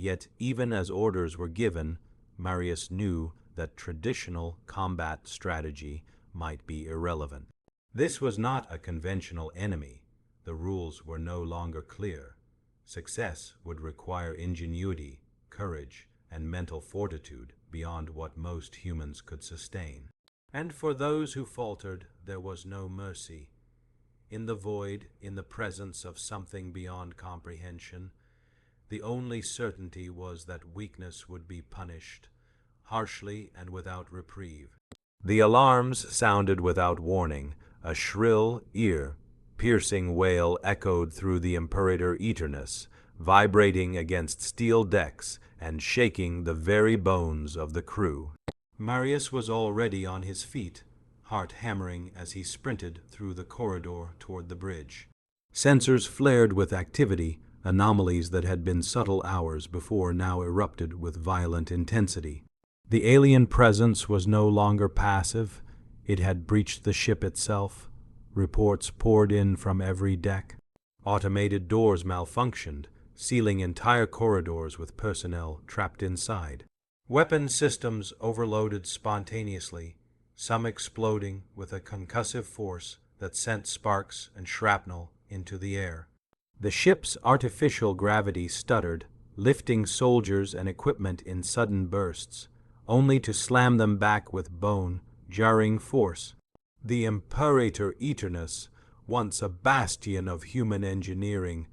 Yet, even as orders were given, Marius knew that traditional combat strategy might be irrelevant. This was not a conventional enemy. The rules were no longer clear. Success would require ingenuity, courage, and mental fortitude beyond what most humans could sustain. And for those who faltered, there was no mercy. In the void, in the presence of something beyond comprehension, the only certainty was that weakness would be punished, harshly and without reprieve. The alarms sounded without warning. A shrill, ear-piercing wail echoed through the Imperator Eternus, vibrating against steel decks and shaking the very bones of the crew. Marius was already on his feet, heart hammering as he sprinted through the corridor toward the bridge. Sensors flared with activity, anomalies that had been subtle hours before now erupted with violent intensity. The alien presence was no longer passive. It had breached the ship itself. Reports poured in from every deck. Automated doors malfunctioned, sealing entire corridors with personnel trapped inside. Weapon systems overloaded spontaneously, some exploding with a concussive force that sent sparks and shrapnel into the air. The ship's artificial gravity stuttered, lifting soldiers and equipment in sudden bursts, only to slam them back with bone, jarring force. The Imperator Eternus, once a bastion of human engineering,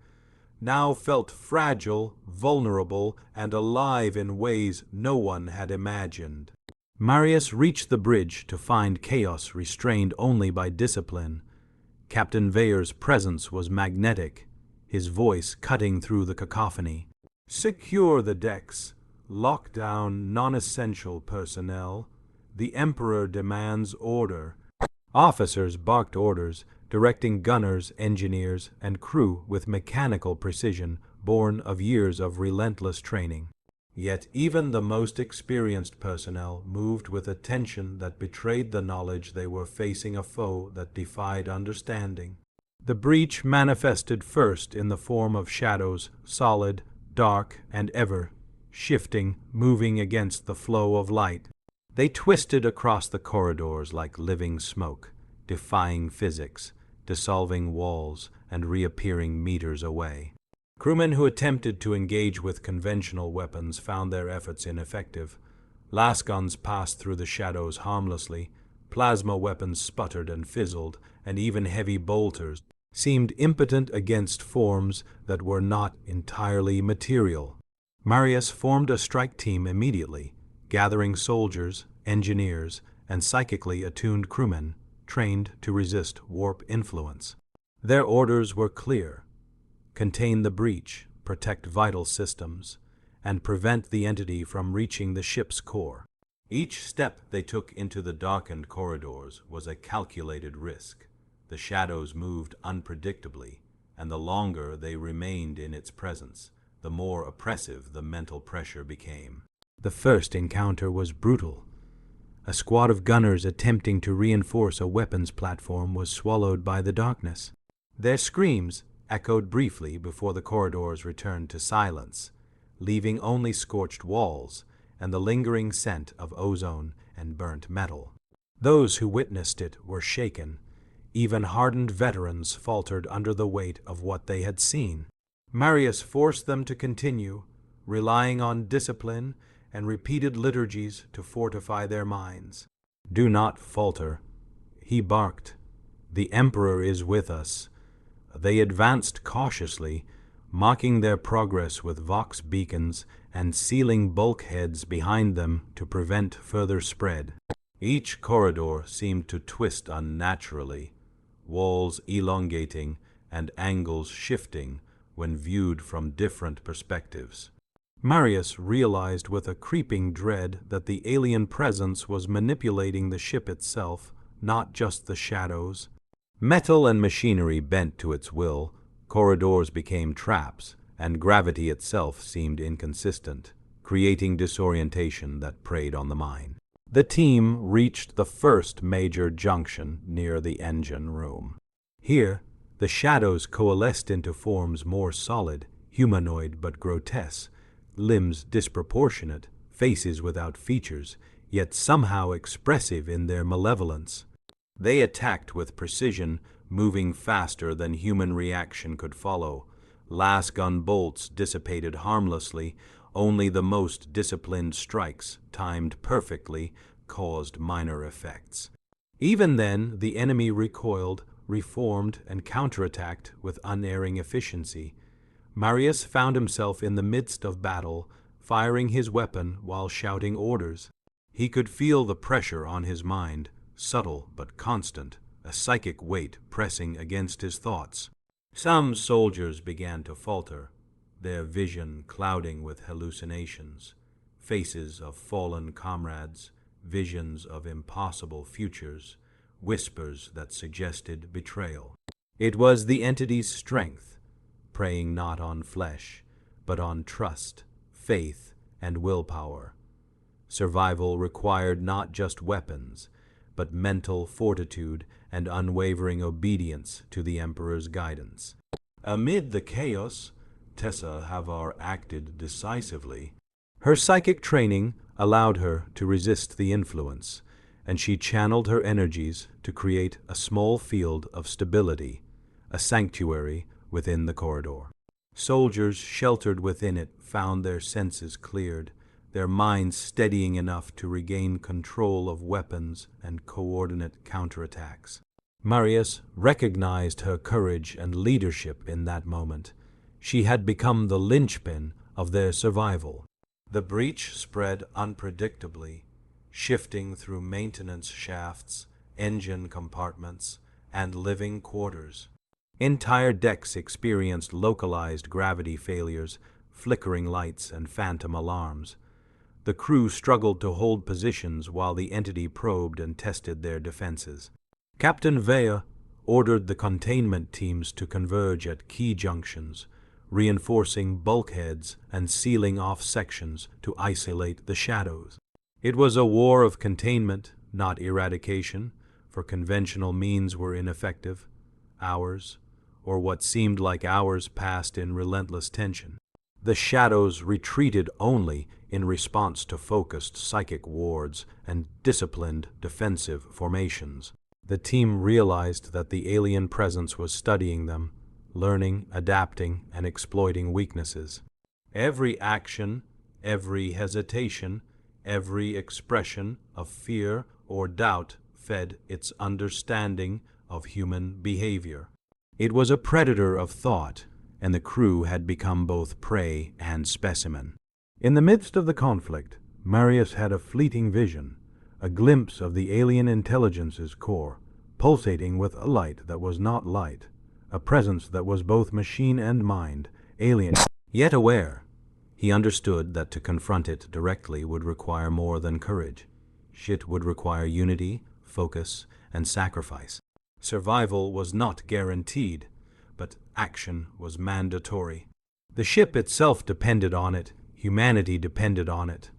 now felt fragile, vulnerable, and alive in ways no one had imagined. Marius reached the bridge to find chaos restrained only by discipline. Captain Vea's presence was magnetic, his voice cutting through the cacophony. Secure the decks. Lock down non-essential personnel. The Emperor demands order. Officers barked orders, directing gunners, engineers, and crew with mechanical precision born of years of relentless training. Yet even the most experienced personnel moved with a tension that betrayed the knowledge they were facing a foe that defied understanding. The breach manifested first in the form of shadows, solid, dark, and ever shifting, moving against the flow of light. They twisted across the corridors like living smoke, defying physics, dissolving walls, and reappearing meters away. Crewmen who attempted to engage with conventional weapons found their efforts ineffective. Lasguns passed through the shadows harmlessly, plasma weapons sputtered and fizzled, and even heavy bolters seemed impotent against forms that were not entirely material. Marius formed a strike team immediately, gathering soldiers, engineers, and psychically attuned crewmen trained to resist warp influence. Their orders were clear: contain the breach, protect vital systems, and prevent the entity from reaching the ship's core. Each step they took into the darkened corridors was a calculated risk. The shadows moved unpredictably, and the longer they remained in its presence, the more oppressive the mental pressure became. The first encounter was brutal. A squad of gunners attempting to reinforce a weapons platform was swallowed by the darkness. Their screams echoed briefly before the corridors returned to silence, leaving only scorched walls and the lingering scent of ozone and burnt metal. Those who witnessed it were shaken. Even hardened veterans faltered under the weight of what they had seen. Marius forced them to continue, relying on discipline and repeated liturgies to fortify their minds. "Do not falter," he barked. "The Emperor is with us." They advanced cautiously, marking their progress with vox beacons and sealing bulkheads behind them to prevent further spread. Each corridor seemed to twist unnaturally, walls elongating and angles shifting when viewed from different perspectives. Marius realized with a creeping dread that the alien presence was manipulating the ship itself, not just the shadows. Metal and machinery bent to its will, corridors became traps, and gravity itself seemed inconsistent, creating disorientation that preyed on the mind. The team reached the first major junction near the engine room. Here, the shadows coalesced into forms more solid, humanoid but grotesque, limbs disproportionate, faces without features, yet somehow expressive in their malevolence. They attacked with precision, moving faster than human reaction could follow. Las-gun bolts dissipated harmlessly. Only the most disciplined strikes, timed perfectly, caused minor effects. Even then, the enemy recoiled, reformed, and counterattacked with unerring efficiency. Marius found himself in the midst of battle, firing his weapon while shouting orders. He could feel the pressure on his mind, subtle but constant, a psychic weight pressing against his thoughts. Some soldiers began to falter, their vision clouding with hallucinations, faces of fallen comrades, visions of impossible futures, whispers that suggested betrayal. It was the entity's strength, preying not on flesh, but on trust, faith, and willpower. Survival required not just weapons, but mental fortitude and unwavering obedience to the Emperor's guidance. Amid the chaos, Tessa Havar acted decisively. Her psychic training allowed her to resist the influence, and she channeled her energies to create a small field of stability, a sanctuary within the corridor. Soldiers sheltered within it found their senses cleared, their minds steadying enough to regain control of weapons and coordinate counterattacks. Marius recognized her courage and leadership in that moment. She had become the linchpin of their survival. The breach spread unpredictably, shifting through maintenance shafts, engine compartments, and living quarters. Entire decks experienced localized gravity failures, flickering lights, and phantom alarms. The crew struggled to hold positions while the entity probed and tested their defenses. Captain Vea ordered the containment teams to converge at key junctions, reinforcing bulkheads and sealing off sections to isolate the shadows. It was a war of containment, not eradication, for conventional means were ineffective. Hours, or what seemed like hours, passed in relentless tension. The shadows retreated only in response to focused psychic wards and disciplined defensive formations. The team realized that the alien presence was studying them, learning, adapting, and exploiting weaknesses. Every action, every hesitation, every expression of fear or doubt fed its understanding of human behavior. It was a predator of thought, and the crew had become both prey and specimen. In the midst of the conflict, Marius had a fleeting vision, a glimpse of the alien intelligence's core, pulsating with a light that was not light, a presence that was both machine and mind, alien yet aware. He understood that to confront it directly would require more than courage. It would require unity, focus, and sacrifice. Survival was not guaranteed, but action was mandatory. The ship itself depended on it, humanity depended on it.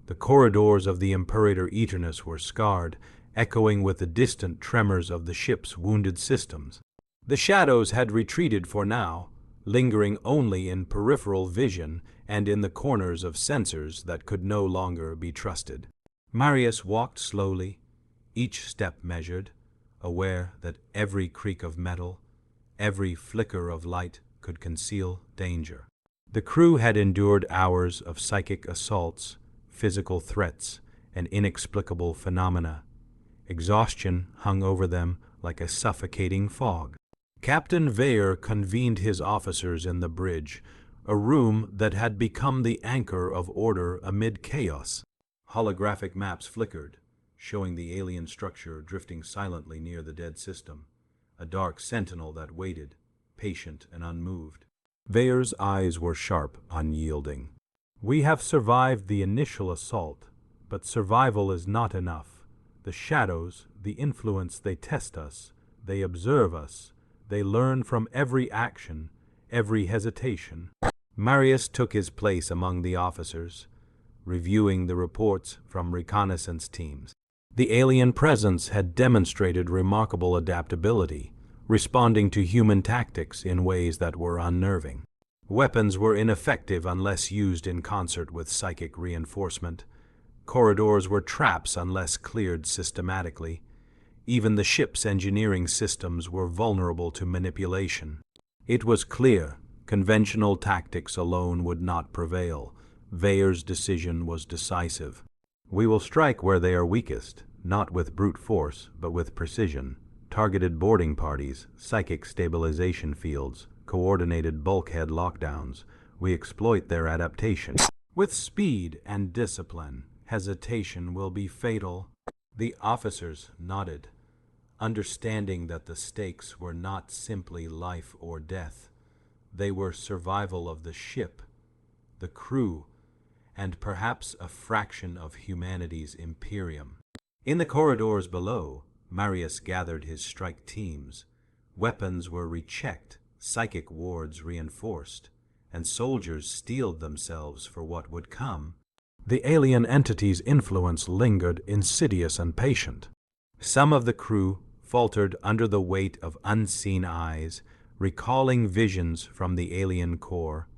The corridors of the Imperator Eternus were scarred, echoing with the distant tremors of the ship's wounded systems. The shadows had retreated for now, lingering only in peripheral vision and in the corners of sensors that could no longer be trusted. Marius walked slowly, each step measured, aware that every creak of metal, every flicker of light could conceal danger. The crew had endured hours of psychic assaults, physical threats, and inexplicable phenomena. Exhaustion hung over them like a suffocating fog. Captain Veyer convened his officers in the bridge, a room that had become the anchor of order amid chaos. Holographic maps flickered, showing the alien structure drifting silently near the dead system, a dark sentinel that waited, patient and unmoved. Veyer's eyes were sharp, unyielding. "We have survived the initial assault, but survival is not enough. The shadows, the influence, they test us, they observe us, they learn from every action, every hesitation." Marius took his place among the officers, reviewing the reports from reconnaissance teams. The alien presence had demonstrated remarkable adaptability, responding to human tactics in ways that were unnerving. Weapons were ineffective unless used in concert with psychic reinforcement. Corridors were traps unless cleared systematically. Even the ship's engineering systems were vulnerable to manipulation. It was clear conventional tactics alone would not prevail. Veyer's decision was decisive. "We will strike where they are weakest, not with brute force, but with precision. Targeted boarding parties, psychic stabilization fields, coordinated bulkhead lockdowns. We exploit their adaptation. With speed and discipline, hesitation will be fatal." The officers nodded, understanding that the stakes were not simply life or death. They were survival of the ship, the crew, and perhaps a fraction of humanity's Imperium. In the corridors below, Marius gathered his strike teams. Weapons were rechecked, psychic wards reinforced, and soldiers steeled themselves for what would come. The alien entity's influence lingered, insidious and patient. Some of the crew faltered under the weight of unseen eyes, recalling visions from the alien core,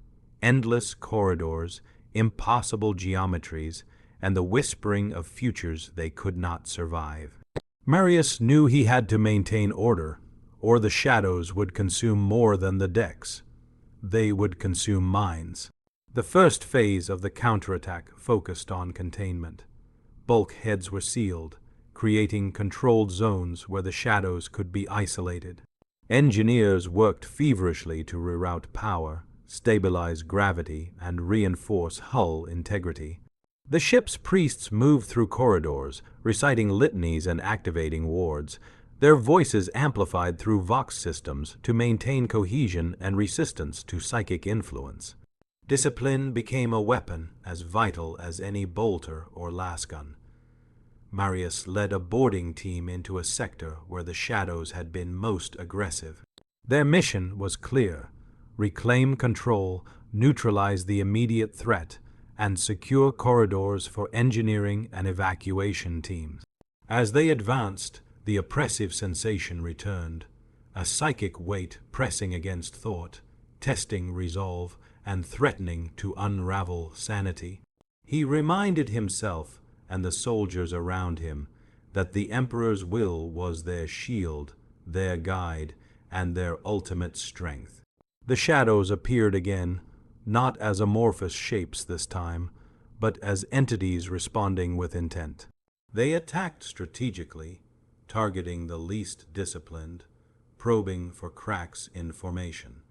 endless corridors, impossible geometries, and the whispering of futures they could not survive. Marius knew he had to maintain order, or the shadows would consume more than the decks. They would consume minds. The first phase of the counterattack focused on containment. Bulkheads were sealed, creating controlled zones where the shadows could be isolated. Engineers worked feverishly to reroute power, stabilize gravity, and reinforce hull integrity. The ship's priests moved through corridors, reciting litanies and activating wards, their voices amplified through vox systems to maintain cohesion and resistance to psychic influence. Discipline became a weapon as vital as any bolter or lasgun. Marius led a boarding team into a sector where the shadows had been most aggressive. Their mission was clear: reclaim control, neutralize the immediate threat, and secure corridors for engineering and evacuation teams. As they advanced, the oppressive sensation returned, a psychic weight pressing against thought, testing resolve, and threatening to unravel sanity. He reminded himself and the soldiers around him that the Emperor's will was their shield, their guide, and their ultimate strength. The shadows appeared again, not as amorphous shapes this time, but as entities responding with intent. They attacked strategically, targeting the least disciplined, probing for cracks in formation.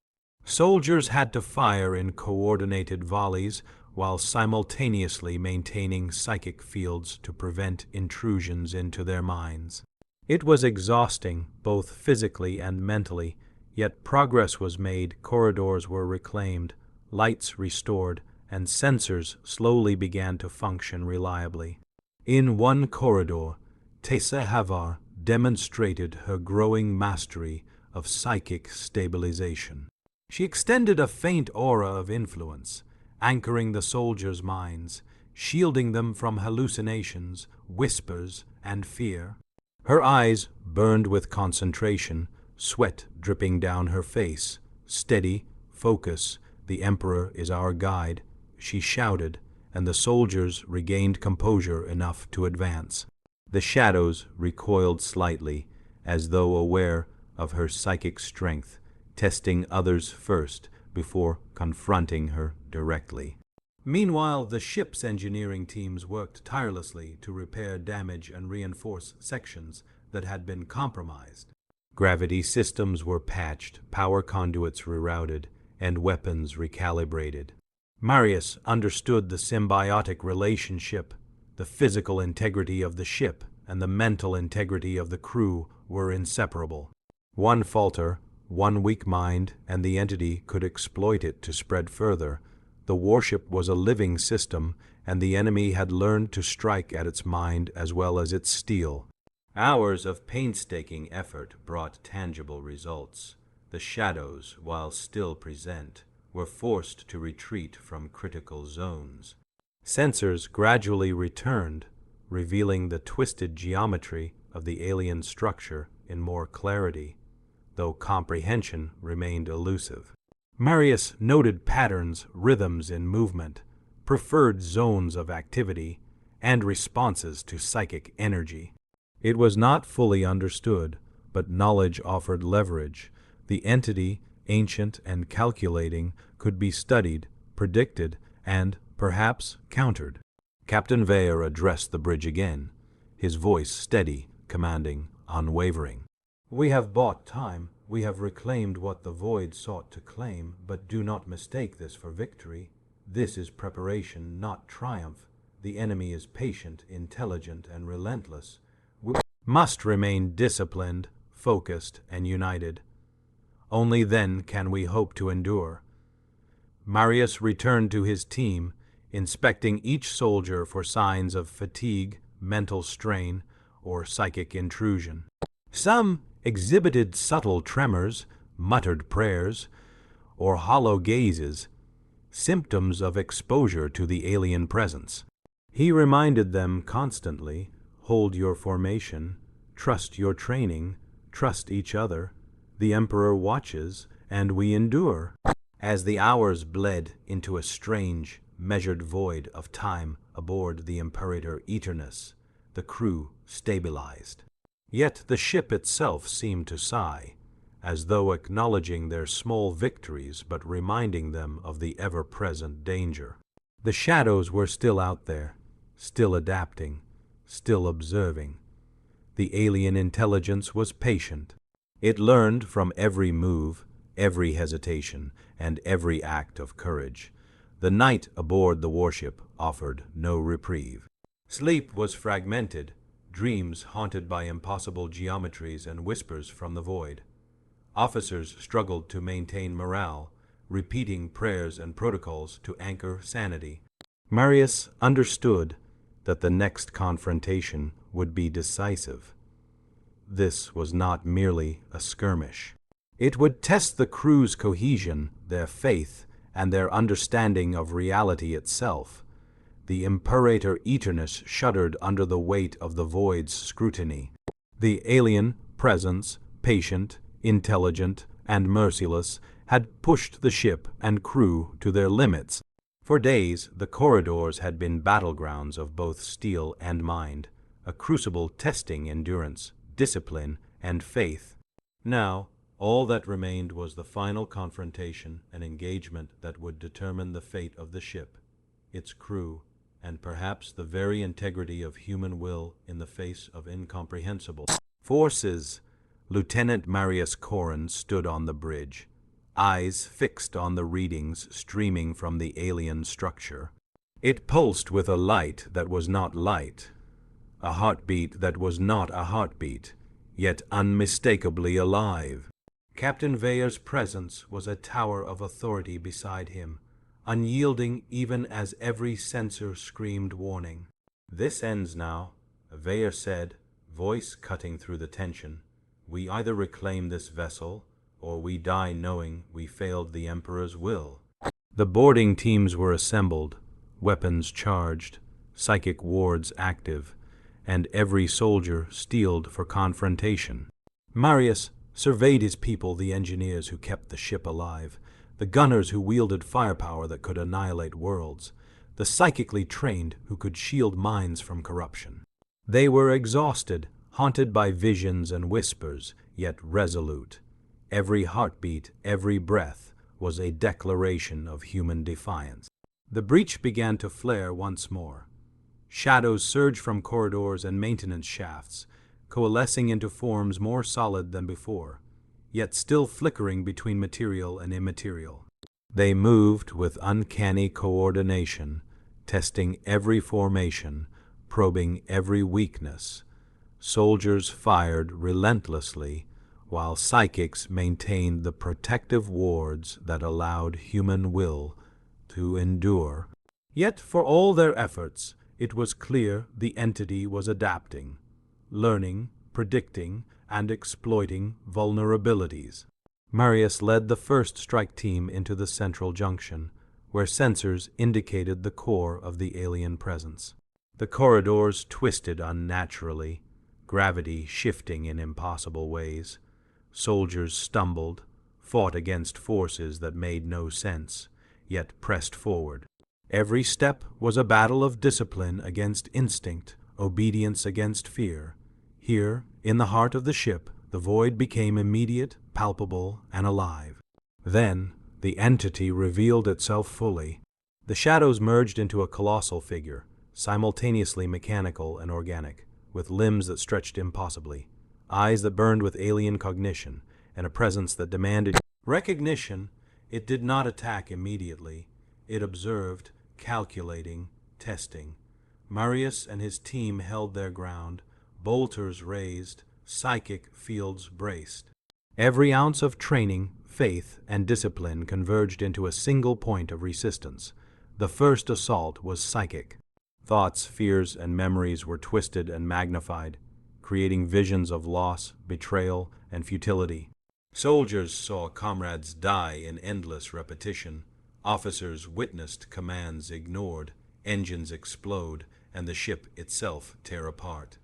Soldiers had to fire in coordinated volleys while simultaneously maintaining psychic fields to prevent intrusions into their minds. It was exhausting, both physically and mentally, yet progress was made, corridors were reclaimed, lights restored, and sensors slowly began to function reliably. In one corridor, Tessa Havar demonstrated her growing mastery of psychic stabilization. She extended a faint aura of influence, anchoring the soldiers' minds, shielding them from hallucinations, whispers, and fear. Her eyes burned with concentration, sweat dripping down her face. Steady, focus, the Emperor is our guide, she shouted, and the soldiers regained composure enough to advance. The shadows recoiled slightly, as though aware of her psychic strength, testing others first before confronting her directly. Meanwhile, the ship's engineering teams worked tirelessly to repair damage and reinforce sections that had been compromised. Gravity systems were patched, power conduits rerouted, and weapons recalibrated. Marius understood the symbiotic relationship. The physical integrity of the ship and the mental integrity of the crew were inseparable. One falter, one weak mind, and the entity could exploit it to spread further. The warship was a living system, and the enemy had learned to strike at its mind as well as its steel. Hours of painstaking effort brought tangible results. The shadows, while still present, were forced to retreat from critical zones. Sensors gradually returned, revealing the twisted geometry of the alien structure in more clarity, though comprehension remained elusive. Marius noted patterns, rhythms in movement, preferred zones of activity, and responses to psychic energy. It was not fully understood, but knowledge offered leverage. The entity, ancient and calculating, could be studied, predicted, and, perhaps, countered. Captain Weyer addressed the bridge again, his voice steady, commanding, unwavering. "We have bought time. We have reclaimed what the void sought to claim, but do not mistake this for victory. This is preparation, not triumph. The enemy is patient, intelligent, and relentless. We must remain disciplined, focused, and united. Only then can we hope to endure." Marius returned to his team, inspecting each soldier for signs of fatigue, mental strain, or psychic intrusion. Some exhibited subtle tremors, muttered prayers, or hollow gazes, symptoms of exposure to the alien presence. He reminded them constantly, hold your formation, trust your training, trust each other. The Emperor watches, and we endure. As the hours bled into a strange, measured void of time aboard the Imperator Eternus, the crew stabilized. Yet the ship itself seemed to sigh, as though acknowledging their small victories but reminding them of the ever-present danger. The shadows were still out there, still adapting, still observing. The alien intelligence was patient. It learned from every move, every hesitation, and every act of courage. The night aboard the warship offered no reprieve. Sleep was fragmented, dreams haunted by impossible geometries and whispers from the void. Officers struggled to maintain morale, repeating prayers and protocols to anchor sanity. Marius understood that the next confrontation would be decisive. This was not merely a skirmish. It would test the crew's cohesion, their faith, and their understanding of reality itself. The Imperator Eternus shuddered under the weight of the void's scrutiny. The alien presence, patient, intelligent, and merciless, had pushed the ship and crew to their limits. For days, the corridors had been battlegrounds of both steel and mind, a crucible testing endurance, discipline, and faith. Now, all that remained was the final confrontation, an engagement that would determine the fate of the ship, its crew, and perhaps the very integrity of human will in the face of incomprehensible forces. Lieutenant Marius Corrin stood on the bridge, eyes fixed on the readings streaming from the alien structure. It pulsed with a light that was not light, a heartbeat that was not a heartbeat, yet unmistakably alive. Captain Weyer's presence was a tower of authority beside him, unyielding even as every sensor screamed warning. "This ends now," Weyer said, voice cutting through the tension. "We either reclaim this vessel, or we die knowing we failed the Emperor's will." The boarding teams were assembled, weapons charged, psychic wards active, and every soldier steeled for confrontation. Marius surveyed his people, the engineers who kept the ship alive, the gunners who wielded firepower that could annihilate worlds, the psychically trained who could shield minds from corruption. They were exhausted, haunted by visions and whispers, yet resolute. Every heartbeat, every breath was a declaration of human defiance. The breach began to flare once more. Shadows surged from corridors and maintenance shafts, coalescing into forms more solid than before, yet still flickering between material and immaterial. They moved with uncanny coordination, testing every formation, probing every weakness. Soldiers fired relentlessly, while psychics maintained the protective wards that allowed human will to endure. Yet for all their efforts, it was clear the entity was adapting, learning, predicting, and exploiting vulnerabilities. Marius led the first strike team into the central junction, where sensors indicated the core of the alien presence. The corridors twisted unnaturally, gravity shifting in impossible ways. Soldiers stumbled, fought against forces that made no sense, yet pressed forward. Every step was a battle of discipline against instinct, obedience against fear. Here, in the heart of the ship, the void became immediate, palpable, and alive. Then, the entity revealed itself fully. The shadows merged into a colossal figure, simultaneously mechanical and organic, with limbs that stretched impossibly, eyes that burned with alien cognition, and a presence that demanded recognition. It did not attack immediately. It observed, calculating, testing. Marius and his team held their ground, bolters raised, psychic fields braced. Every ounce of training, faith, and discipline converged into a single point of resistance. The first assault was psychic. Thoughts, fears, and memories were twisted and magnified, creating visions of loss, betrayal, and futility. Soldiers saw comrades die in endless repetition. Officers witnessed commands ignored, engines explode, and the ship itself tear apart.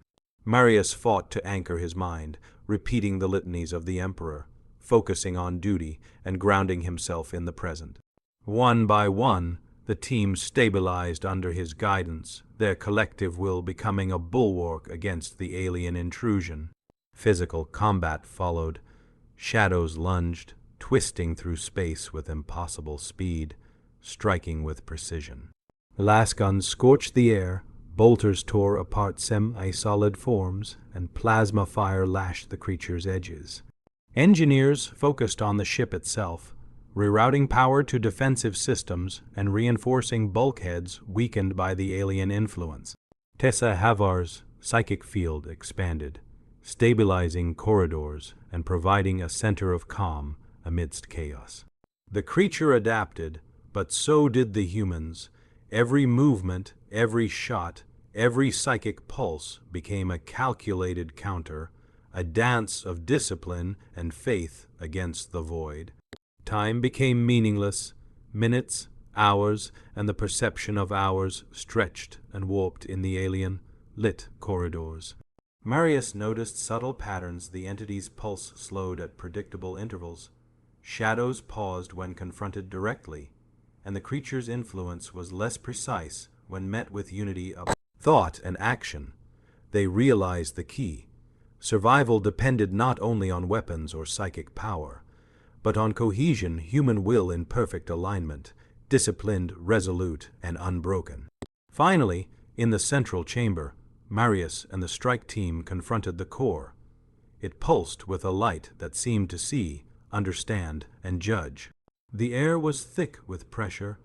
Marius fought to anchor his mind, repeating the litanies of the Emperor, focusing on duty and grounding himself in the present. One by one, the team stabilized under his guidance, their collective will becoming a bulwark against the alien intrusion. Physical combat followed. Shadows lunged, twisting through space with impossible speed, striking with precision. Lasguns scorched the air, bolters tore apart semi-solid forms, and plasma fire lashed the creature's edges. Engineers focused on the ship itself, rerouting power to defensive systems and reinforcing bulkheads weakened by the alien influence. Tessa Havar's psychic field expanded, stabilizing corridors and providing a center of calm amidst chaos. The creature adapted, but so did the humans. Every movement, every shot, every psychic pulse became a calculated counter, a dance of discipline and faith against the void. Time became meaningless. Minutes, hours, and the perception of hours stretched and warped in the alien, lit corridors. Marius noticed subtle patterns. The entity's pulse slowed at predictable intervals. Shadows paused when confronted directly, and the creature's influence was less precise when met with unity of thought and action. They realized the key. Survival depended not only on weapons or psychic power, but on cohesion, human will in perfect alignment, disciplined, resolute, and unbroken. Finally, in the central chamber, Marius and the strike team confronted the core. It pulsed with a light that seemed to see, understand, and judge. The air was thick with pressure,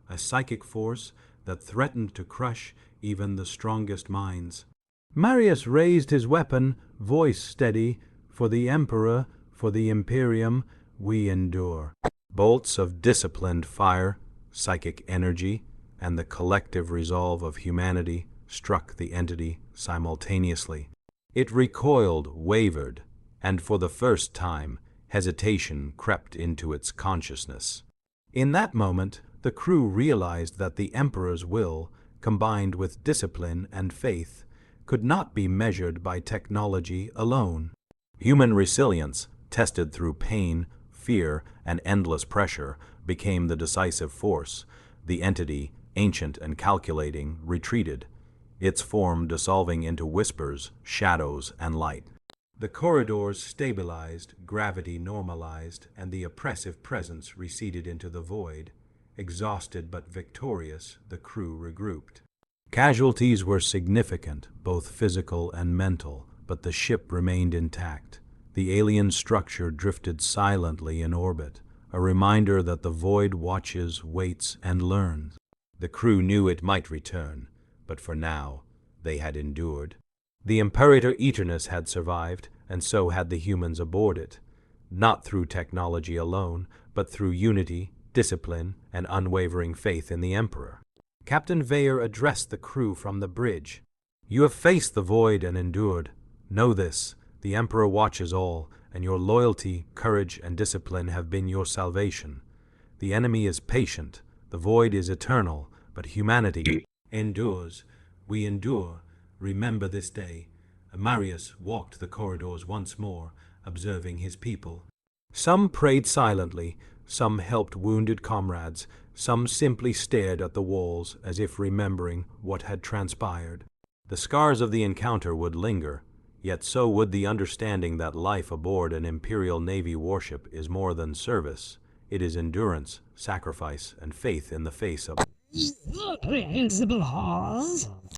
a psychic force that threatened to crush even the strongest minds. Marius raised his weapon, voice steady, "For the Emperor, for the Imperium, we endure." Bolts of disciplined fire, psychic energy, and the collective resolve of humanity struck the entity simultaneously. It recoiled, wavered, and for the first time, hesitation crept into its consciousness. In that moment, the crew realized that the Emperor's will, combined with discipline and faith, could not be measured by technology alone. Human resilience, tested through pain, fear, and endless pressure, became the decisive force. The entity, ancient and calculating, retreated, its form dissolving into whispers, shadows, and light. The corridors stabilized, gravity normalized, and the oppressive presence receded into the void. Exhausted but victorious, the crew regrouped. Casualties were significant, both physical and mental, but the ship remained intact. The alien structure drifted silently in orbit, a reminder that the void watches, waits, and learns. The crew knew it might return, but for now, they had endured. The Imperator Eternus had survived, and so had the humans aboard it, not through technology alone, but through unity, discipline, and unwavering faith in the Emperor. Captain Veyer addressed the crew from the bridge. "You have faced the void and endured. Know this, the Emperor watches all, and your loyalty, courage, and discipline have been your salvation. The enemy is patient, the void is eternal, but humanity endures. We endure. Remember this day." Marius walked the corridors once more, observing his people. Some prayed silently, some helped wounded comrades, some simply stared at the walls as if remembering what had transpired. The scars of the encounter would linger, yet so would the understanding that life aboard an Imperial Navy warship is more than service. It is endurance, sacrifice, and faith in the face of Principal Halls?